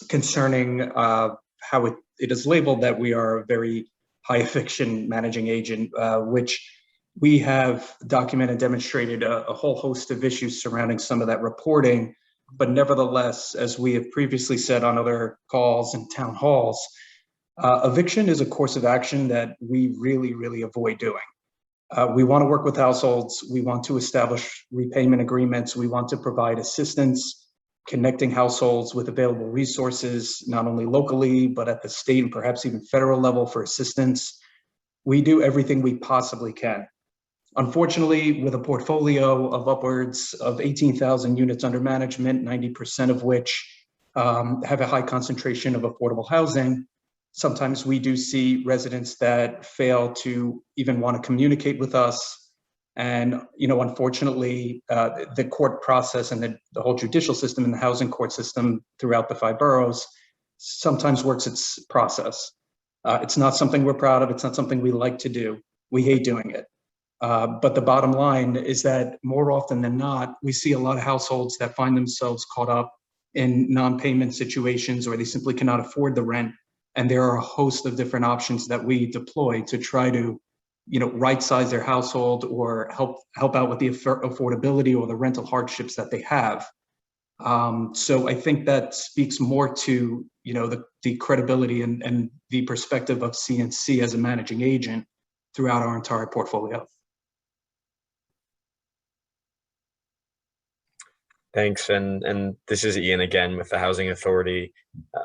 concerning how it is labeled that we are a very high eviction managing agent, which we have documented and demonstrated a whole host of issues surrounding some of that reporting. But nevertheless, as we have previously said on other calls and town halls, eviction is a course of action that we really, really avoid doing. We want to work with households. We want to establish repayment agreements. We want to provide assistance, connecting households with available resources, not only locally, but at the state and perhaps even federal level for assistance. We do everything we possibly can. Unfortunately, with a portfolio of upwards of 18,000 units under management, 90% of which have a high concentration of affordable housing, sometimes we do see residents that fail to even want to communicate with us. And, unfortunately, the court process and the whole judicial system and the housing court system throughout the 5 boroughs sometimes works its process. It's not something we're proud of. It's not something we like to do. We hate doing it. But the bottom line is that more often than not, we see a lot of households that find themselves caught up in non-payment situations, or they simply cannot afford the rent. And there are a host of different options that we deploy to try to right size their household or help out with the affordability or the rental hardships that they have. So I think that speaks more to the credibility and the perspective of CNC as a managing agent throughout our entire portfolio. Thanks, and this is Ian again with the Housing Authority.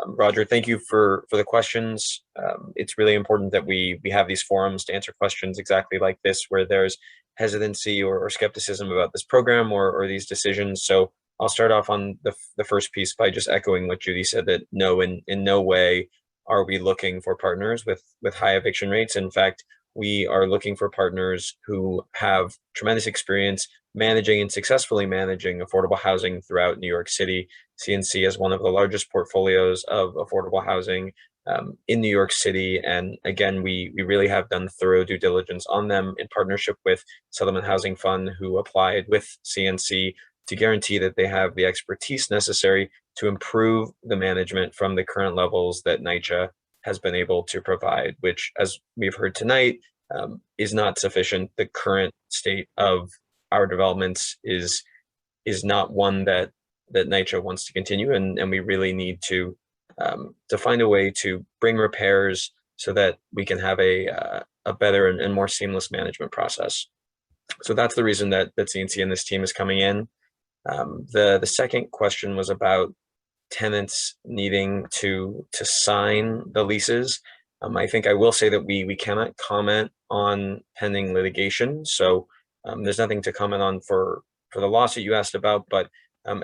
Roger, thank you for the questions. It's really important that we have these forums to answer questions exactly like this, where there's hesitancy or skepticism about this program or these decisions. So I'll start off on the first piece by just echoing what Judy said, that no, in no way are we looking for partners with high eviction rates. In fact, we are looking for partners who have tremendous experience managing and successfully managing affordable housing throughout New York City. CNC has one of the largest portfolios of affordable housing in New York City. And again, we really have done thorough due diligence on them in partnership with Settlement Housing Fund, who applied with CNC to guarantee that they have the expertise necessary to improve the management from the current levels that NYCHA has been able to provide, which, as we've heard tonight, is not sufficient. The current state of our developments is not one that NYCHA wants to continue, and we really need to find a way to bring repairs so that we can have a better and more seamless management process. So that's the reason that CNC and this team is coming in. The second question was about tenants needing to sign the leases. I think I will say that we cannot comment on pending litigation. So there's nothing to comment on for the lawsuit you asked about, but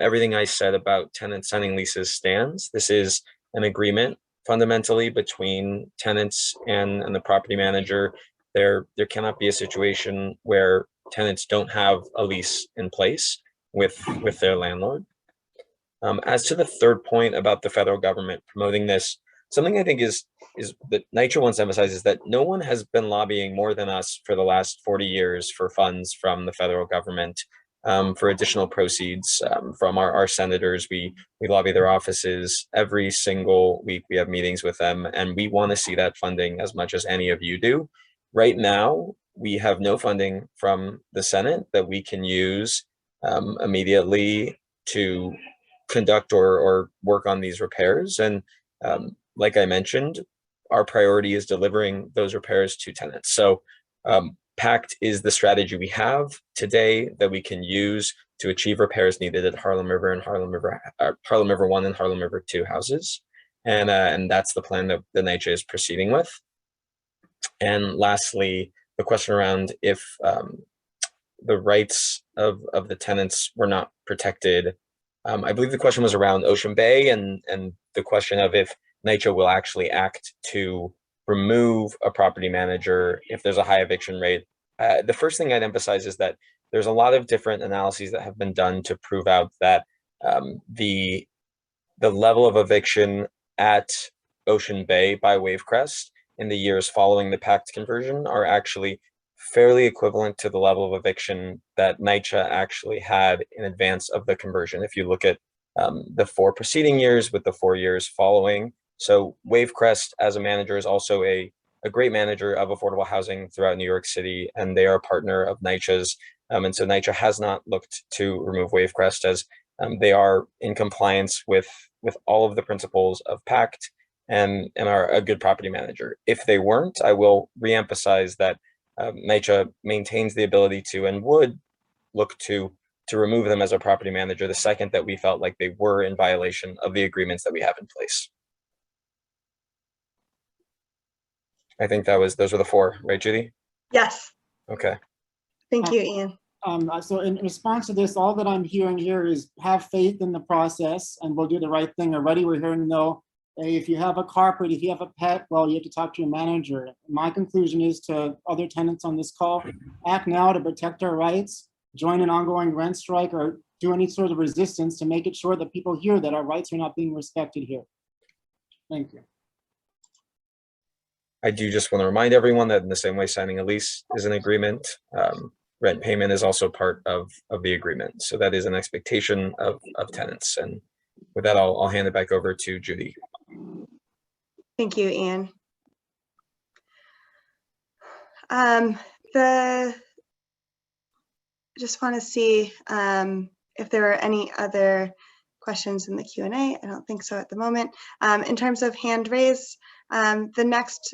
everything I said about tenants signing leases stands. This is an agreement fundamentally between tenants and the property manager. There cannot be a situation where tenants don't have a lease in place with their landlord. As to the third point about the federal government promoting this, something I think is that NYCHA wants to emphasize is that no one has been lobbying more than us for the last 40 years for funds from the federal government for additional proceeds from our senators. We lobby their offices every single week. We have meetings with them, and we want to see that funding as much as any of you do. Right now, we have no funding from the Senate that we can use immediately to conduct or work on these repairs. And like I mentioned, our priority is delivering those repairs to tenants. So PACT is the strategy we have today that we can use to achieve repairs needed at Harlem River and Harlem River 1 and Harlem River 2 houses. And that's the plan that the NYCHA is proceeding with. And lastly, the question around if the rights of the tenants were not protected. I believe the question was around Ocean Bay and the question of if NYCHA will actually act to remove a property manager if there's a high eviction rate. The first thing I'd emphasize is that there's a lot of different analyses that have been done to prove out that the level of eviction at Ocean Bay by Wavecrest in the years following the PACT conversion are actually fairly equivalent to the level of eviction that NYCHA actually had in advance of the conversion. If you look at the 4 preceding years with the 4 years following. So Wavecrest as a manager is also a great manager of affordable housing throughout New York City, and they are a partner of NYCHA's. And so NYCHA has not looked to remove Wavecrest as they are in compliance with all of the principles of PACT and are a good property manager. If they weren't, I will reemphasize that NYCHA maintains the ability to and would look to remove them as a property manager the second that we felt like they were in violation of the agreements that we have in place. I think those were the 4, right, Judy? Yes. Okay. Thank you, Ian. So in response to this, all that I'm hearing here is have faith in the process and we'll do the right thing. Already we're hearing no, hey, if you have a carpet, if you have a pet, well, you have to talk to your manager. My conclusion is to other tenants on this call, act now to protect our rights, join an ongoing rent strike, or do any sort of resistance to make it sure that people hear that our rights are not being respected here. Thank you. I do just want to remind everyone that in the same way signing a lease is an agreement, rent payment is also part of the agreement. So that is an expectation of tenants. And with that, I'll hand it back over to Judy. Thank you, Ian. Just want to see if there are any other questions in the Q&A. I don't think so at the moment. In terms of hand raise, the next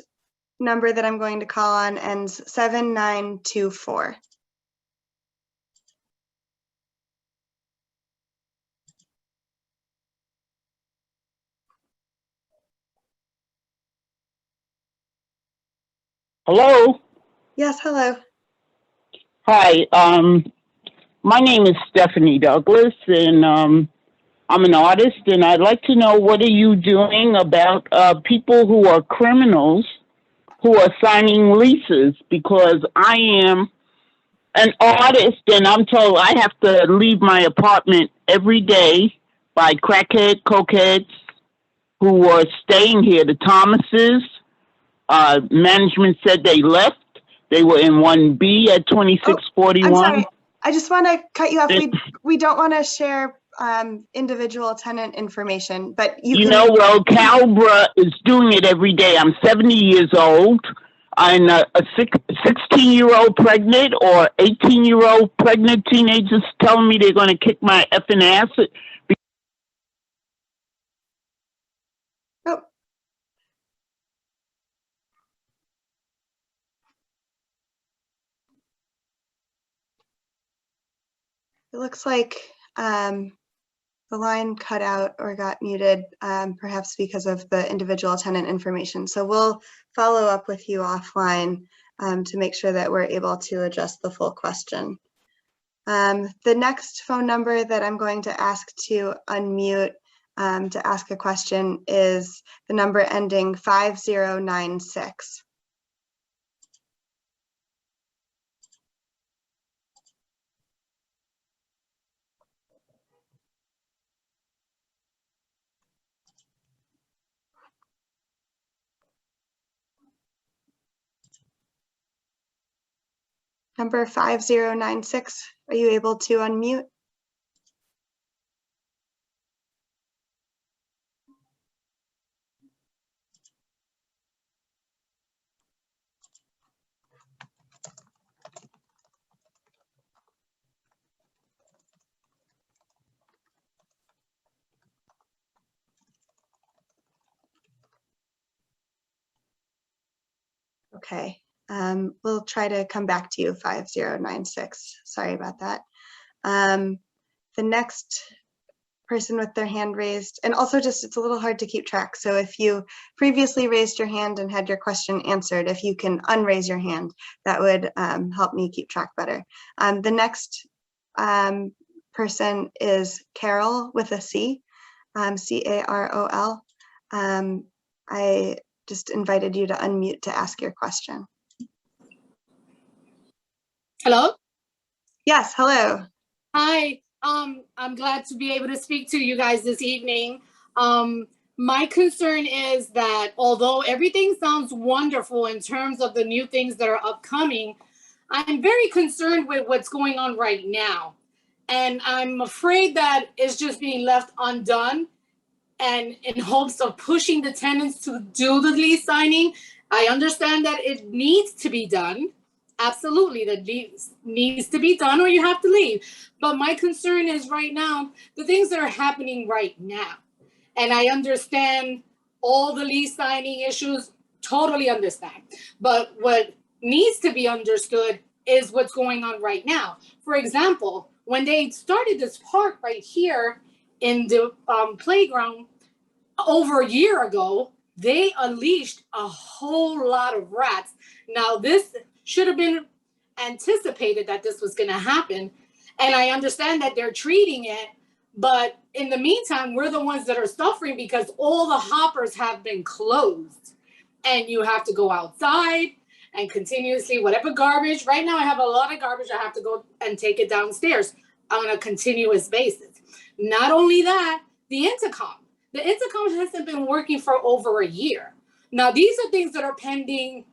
number that I'm going to call on ends 7924. Hello? Yes, hello. Hi, my name is Stephanie Douglas, and I'm an artist, and I'd like to know, what are you doing about people who are criminals who are signing leases because I am an artist and I'm told I have to leave my apartment every day by crackhead, cokeheads who are staying here. The Thomases, management said they left. They were in 1B at 2641. I'm sorry. I just want to cut you off. We don't want to share individual tenant information, but you know, well, Calbra is doing it every day. I'm 70 years old. I'm a 16-year-old pregnant or 18-year-old pregnant teenagers telling me they're going to kick my effing ass. Oh. It looks like the line cut out or got muted, perhaps because of the individual tenant information. So we'll follow up with you offline to make sure that we're able to adjust the full question. The next phone number that I'm going to ask to unmute to ask a question is the number ending 5096. Number 5096, are you able to unmute? Okay, we'll try to come back to you, 5096. Sorry about that. The next person with their hand raised, and also just it's a little hard to keep track. So if you previously raised your hand and had your question answered, if you can unraise your hand, that would help me keep track better. The next person is Carol with a C, C-A-R-O-L. I just invited you to unmute to ask your question. Hello? Yes, hello. Hi, I'm glad to be able to speak to you guys this evening. My concern is that although everything sounds wonderful in terms of the new things that are upcoming, I'm very concerned with what's going on right now. And I'm afraid that it's just being left undone, and in hopes of pushing the tenants to do the lease signing. I understand that it needs to be done. Absolutely, that needs to be done or you have to leave. But my concern is right now, the things that are happening right now. And I understand all the lease signing issues, totally understand. But what needs to be understood is what's going on right now. For example, when they started this park right here in the playground over a year ago, they unleashed a whole lot of rats. Now, this should have been anticipated that this was going to happen. And I understand that they're treating it. But in the meantime, we're the ones that are suffering because all the hoppers have been closed. And you have to go outside and continuously, whatever garbage. Right now, I have a lot of garbage. I have to go and take it downstairs on a continuous basis. Not only that, the intercom. The intercom hasn't been working for over a year. Now, these are things that are pending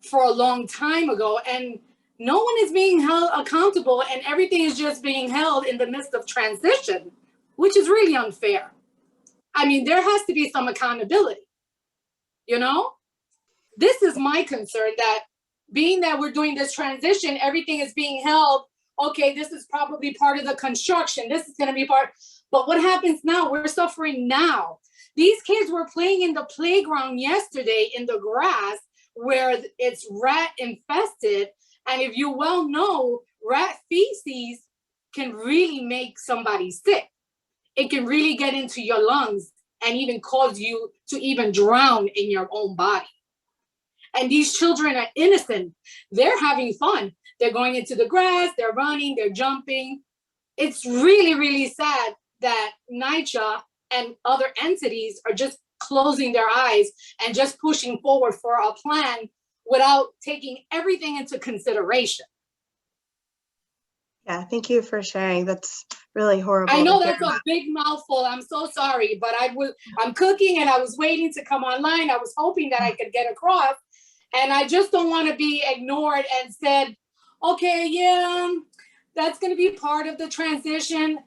for a long time ago, and no one is being held accountable, and everything is just being held in the midst of transition, which is really unfair. I mean, there has to be some accountability, you know? This is my concern, that being that we're doing this transition, everything is being held. Okay, this is probably part of the construction. This is going to be part. But what happens now? We're suffering now. These kids were playing in the playground yesterday in the grass where it's rat infested. And if you well know, rat feces can really make somebody sick. It can really get into your lungs and even cause you to even drown in your own body. And these children are innocent. They're having fun. They're going into the grass, they're running, they're jumping. It's really, really sad that NYCHA and other entities are just closing their eyes and just pushing forward for a plan without taking everything into consideration. Yeah, thank you for sharing. That's really horrible. I know to hear that's a big mouthful. I'm so sorry, but I'm cooking and I was waiting to come online. I was hoping that I could get across, and I just don't want to be ignored and said, okay, yeah, that's going to be part of the transition.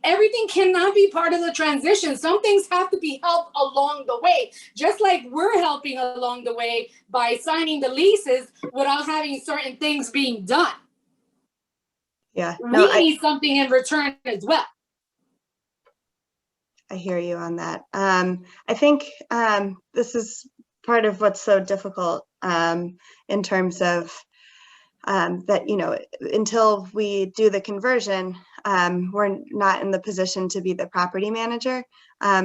Everything cannot be part of the transition. Some things have to be helped along the way, just like we're helping along the way by signing the leases without having certain things being done. Yeah, we need something in return as well. I hear you on that. I think this is part of what's so difficult in terms of that, you know, until we do the conversion, we're not in the position to be the property manager.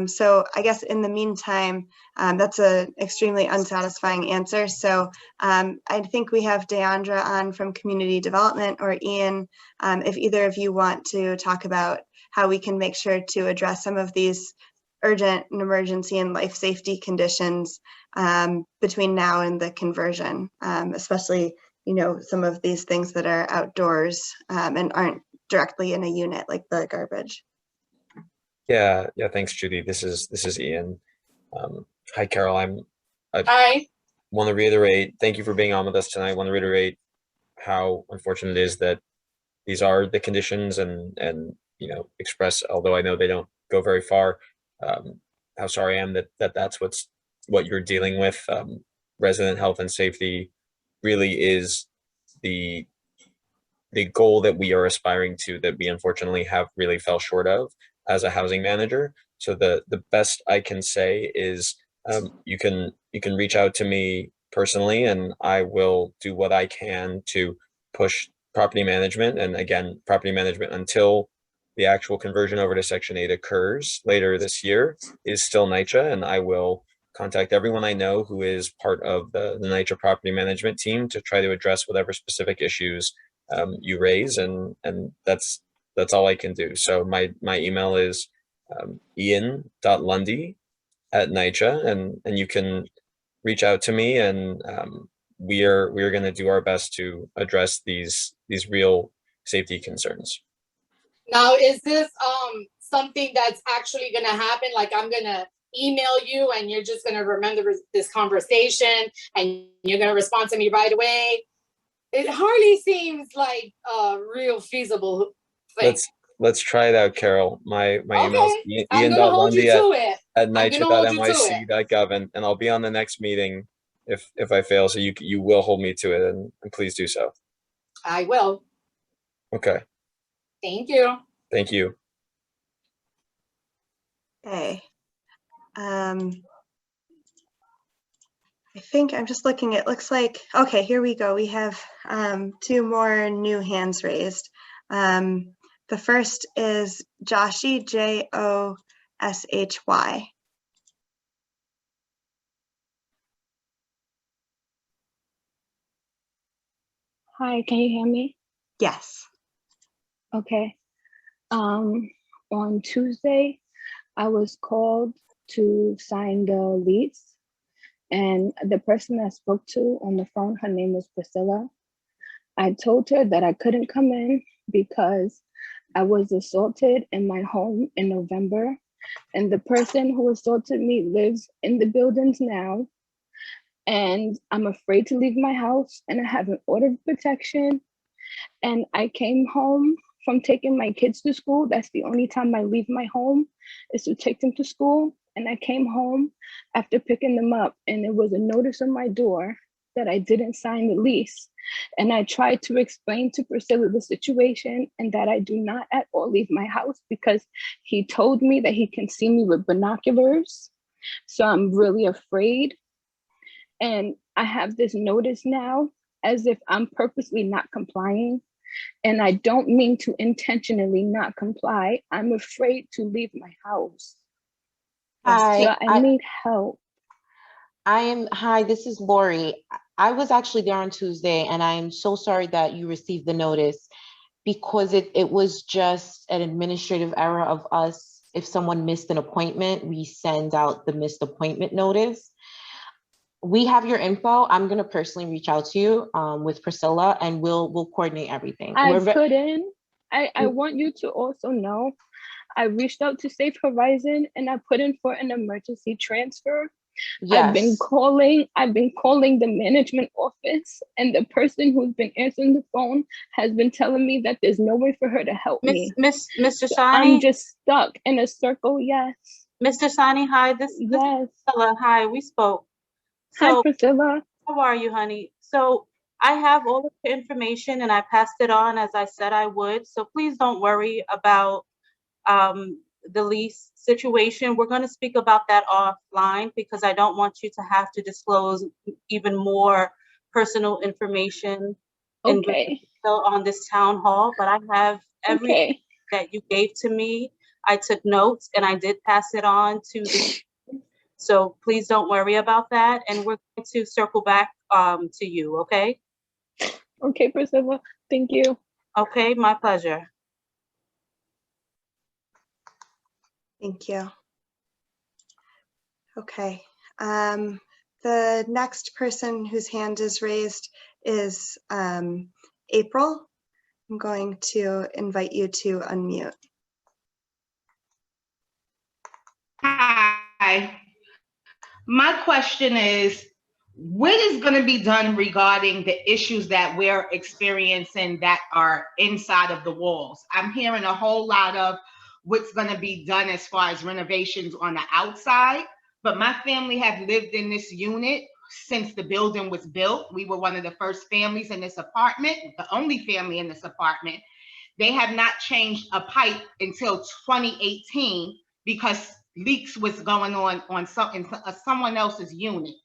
So I guess in the meantime, that's an extremely unsatisfying answer. So I think we have Deandra on from Community Development, or Ian, if either of you want to talk about how we can make sure to address some of these urgent and emergency and life safety conditions between now and the conversion, especially, you know, some of these things that are outdoors and aren't directly in a unit, like the garbage. Yeah, thanks, Judy. This is Ian. Hi, Carol. Hi. Want to reiterate, thank you for being on with us tonight. I want to reiterate how unfortunate it is that these are the conditions, and you know, express, although I know they don't go very far, how sorry I am that that's what you're dealing with. Resident health and safety really is the goal that we are aspiring to, that we unfortunately have really fell short of as a housing manager. So the best I can say is you can reach out to me personally, and I will do what I can to push property management. And again, property management until the actual conversion over to Section 8 occurs later this year is still NYCHA, and I will contact everyone I know who is part of the NYCHA property management team to try to address whatever specific issues you raise, and that's all I can do. So my email is ian.lundy@NYCHA, and you can reach out to me, and we are going to do our best to address these real safety concerns. Now, is this something that's actually going to happen? Like, I'm going to email you and you're just going to remember this conversation and you're going to respond to me right away? It hardly seems like a real feasible thing. Let's try it out, Carol. My email is ian.lundy@nycha.nyc.gov, and I'll be on the next meeting if I fail. So you will hold me to it, and please do so. I will. Okay. Thank you. Thank you. Okay. I think I'm just looking, it looks like, okay, here we go. We have 2 more new hands raised. The first is Joshi, Joshy. Hi, can you hear me? Yes. Okay. On Tuesday, I was called to sign the lease, and the person I spoke to on the phone, her name was Priscilla. I told her that I couldn't come in because I was assaulted in my home in November, and the person who assaulted me lives in the buildings now, and I'm afraid to leave my house, and I have an order of protection, and I came home from taking my kids to school. That's the only time I leave my home, is to take them to school. And I came home after picking them up, and there was a notice on my door that I didn't sign the lease. And I tried to explain to Priscilla the situation and that I do not at all leave my house, because he told me that he can see me with binoculars. So I'm really afraid. And I have this notice now as if I'm purposely not complying. And I don't mean to intentionally not comply. I'm afraid to leave my house. Hi, So I need help. Hi, this is Lori. I was actually there on Tuesday, and I'm so sorry that you received the notice, because it was just an administrative error of us. If someone missed an appointment, we send out the missed appointment notice. we have your info. I'm gonna personally reach out to you with Priscilla, and we'll coordinate everything. I want you to also know, I reached out to Safe Horizon and I put in for an emergency transfer. Yes. I've been calling the management office, and the person who's been answering the phone has been telling me that there's no way for her to help me. Miss So Dasani? I'm just stuck in a circle. Yes. Miss Dasani, hi, this is Priscilla. Hi, we spoke. Hi, Priscilla. How are you, honey? So I have all of the information and I passed it on as I said I would. So please don't worry about the lease situation. We're going to speak about that offline because I don't want you to have to disclose even more personal information on this town hall. But I have everything that you gave to me. I took notes and I did pass it on to the so please don't worry about that. And we're going to circle back to you, okay? Okay, Priscilla, thank you. Okay, my pleasure. Thank you. Okay. The next person whose hand is raised is April. I'm going to invite you to unmute. Hi. My question is, what is going to be done regarding the issues that we're experiencing that are inside of the walls? I'm hearing a whole lot of what's going to be done as far as renovations on the outside, but my family have lived in this unit since the building was built. We were one of the first families in this apartment, the only family in this apartment. They have not changed a pipe until 2018 because leaks was going on someone else's unit.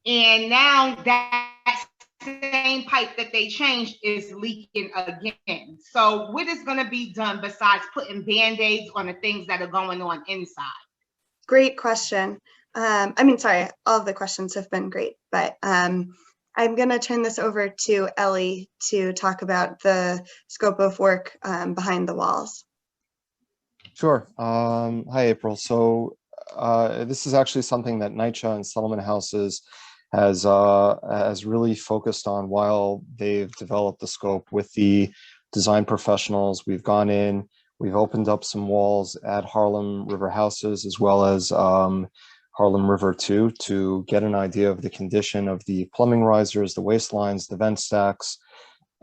And now that same pipe that they changed is leaking again. So what is going to be done besides putting Band-Aids on the things that are going on inside? Great question. Sorry, all of the questions have been great, but I'm going to turn this over to Ellie to talk about the scope of work behind the walls. Sure. Hi, April. So this is actually something that NYCHA and Settlement Houses has really focused on while they've developed the scope with the design professionals. We've gone in, we've opened up some walls at Harlem River Houses as well as Harlem River 2 to get an idea of the condition of the plumbing risers, the waste lines, the vent stacks.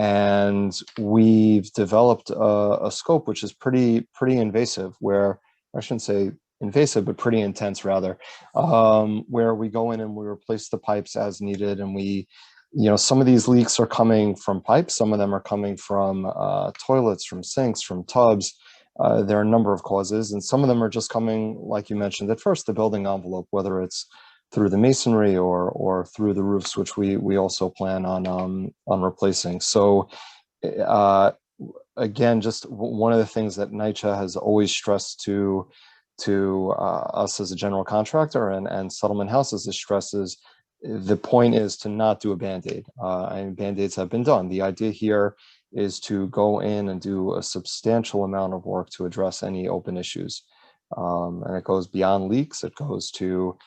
And we've developed a scope which is pretty invasive, where I shouldn't say invasive, but pretty intense rather, where we go in and we replace the pipes as needed. And we, some of these leaks are coming from pipes, some of them are coming from toilets, from sinks, from tubs. There are a number of causes, and some of them are just coming, like you mentioned at first, the building envelope, whether it's through the masonry or through the roofs, which we also plan on replacing. So again, just one of the things that NYCHA has always stressed to us as a general contractor and Settlement Houses is stresses, the point is to not do a Band-Aid. And Band-Aids have been done. The idea here is to go in and do a substantial amount of work to address any open issues. And it goes beyond leaks. It goes to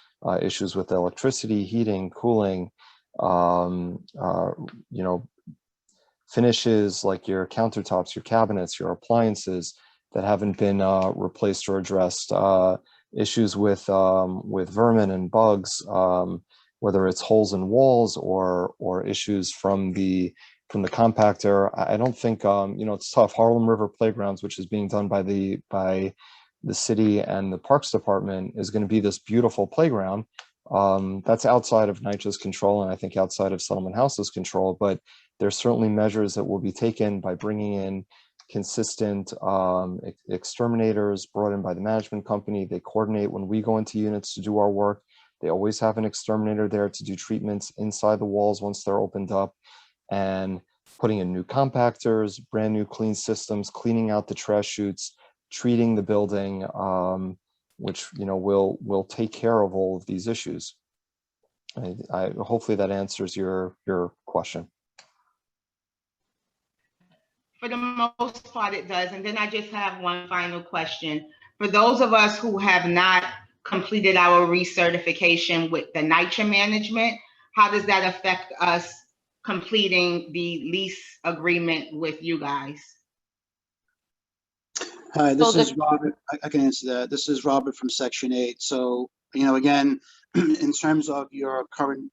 issues with electricity, heating, cooling, finishes like your countertops, your cabinets, your appliances that haven't been replaced or addressed, issues with vermin and bugs, whether it's holes in walls or issues from the compactor. I don't think it's tough. Harlem River Playgrounds, which is being done by the city and the Parks Department, is going to be this beautiful playground that's outside of NYCHA's control and I think outside of Settlement House's control, but there's certainly measures that will be taken by bringing in consistent exterminators brought in by the management company. They coordinate when we go into units to do our work. They always have an exterminator there to do treatments inside the walls once they're opened up, and putting in new compactors, brand new clean systems, cleaning out the trash chutes, treating the building, which will take care of all of these issues. I hopefully that answers your question. For the most part, it does. And then I just have one final question. For those of us who have not completed our recertification with the NYCHA management. How does that affect us completing the lease agreement with you guys? Hi, this So is Robert. I can answer that. This is Robert from Section 8. So, again, in terms of your current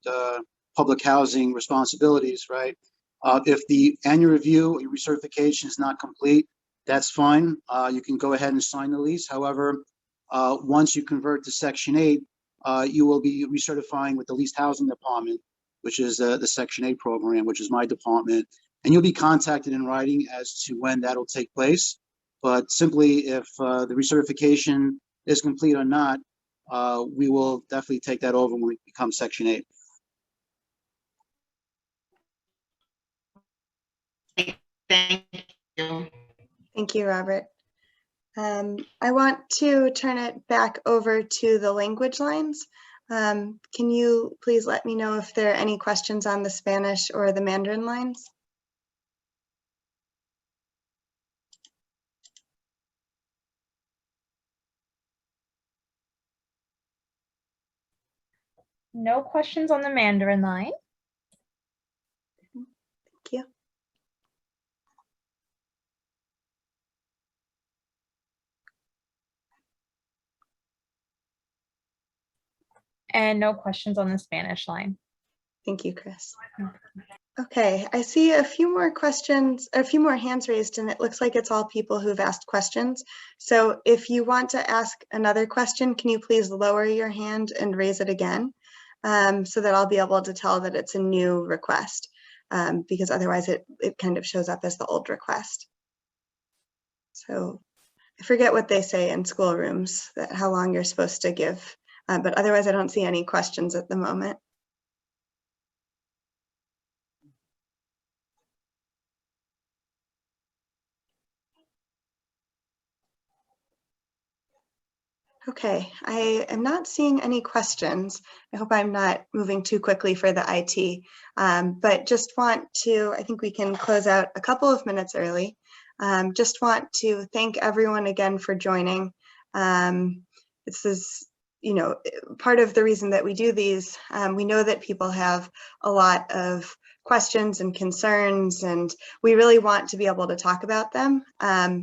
public housing responsibilities, right? If the annual review or your recertification is not complete, that's fine. You can go ahead and sign the lease. However, once you convert to Section 8, you will be recertifying with the leased housing department, which is the Section 8 program, which is my department. And you'll be contacted in writing as to when that'll take place. But simply, if the recertification is complete or not, we will definitely take that over when we become Section 8. Thank you. Thank you, Robert. I want to turn it back over to the language lines. Can you please let me know if there are any questions on the Spanish or the Mandarin lines? No questions on the Mandarin line. Thank you. And no questions on the Spanish line. Thank you, Chris. Okay, I see a few more questions, a few more hands raised, and it looks like it's all people who've asked questions. So if you want to ask another question, can you please lower your hand and raise it again, so that I'll be able to tell that it's a new request, because otherwise it kind of shows up as the old request. So I forget what they say in schoolrooms, that how long you're supposed to give, but otherwise I don't see any questions at the moment. Okay, I am not seeing any questions. I hope I'm not moving too quickly for the IT, but just want to, I think we can close out a couple of minutes early. Just want to thank everyone again for joining. This is, part of the reason that we do these. We know that people have a lot of questions and concerns, and we really want to be able to talk about them.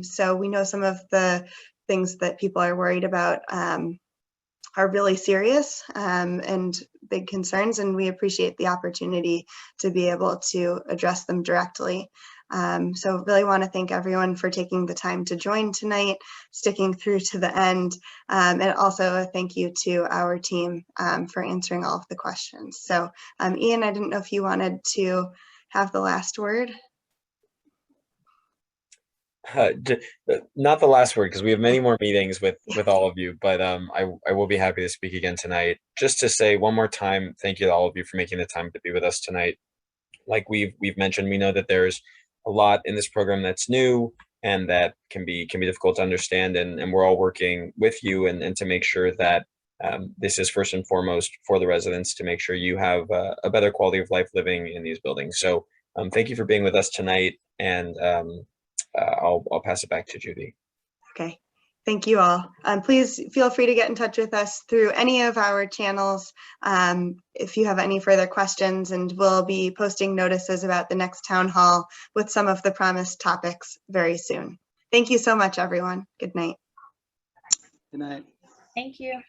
So we know some of the things that people are worried about are really serious and big concerns, and we appreciate the opportunity to be able to address them directly. So really want to thank everyone for taking the time to join tonight, sticking through to the end, and also a thank you to our team for answering all of the questions. So Ian, I didn't know if you wanted to have the last word. Not the last word, because we have many more meetings with all of you, but I will be happy to speak again tonight. Just to say one more time, thank you to all of you for making the time to be with us tonight. Like we've mentioned, we know that there's a lot in this program that's new and that can be difficult to understand, and we're all working with you and to make sure that this is first and foremost for the residents, to make sure you have a better quality of life living in these buildings. So thank you for being with us tonight, and I'll pass it back to Judy. Okay, thank you all. Please feel free to get in touch with us through any of our channels if you have any further questions, and we'll be posting notices about the next town hall with some of the promised topics very soon. Thank you so much, everyone. Good night. Good night. Thank you.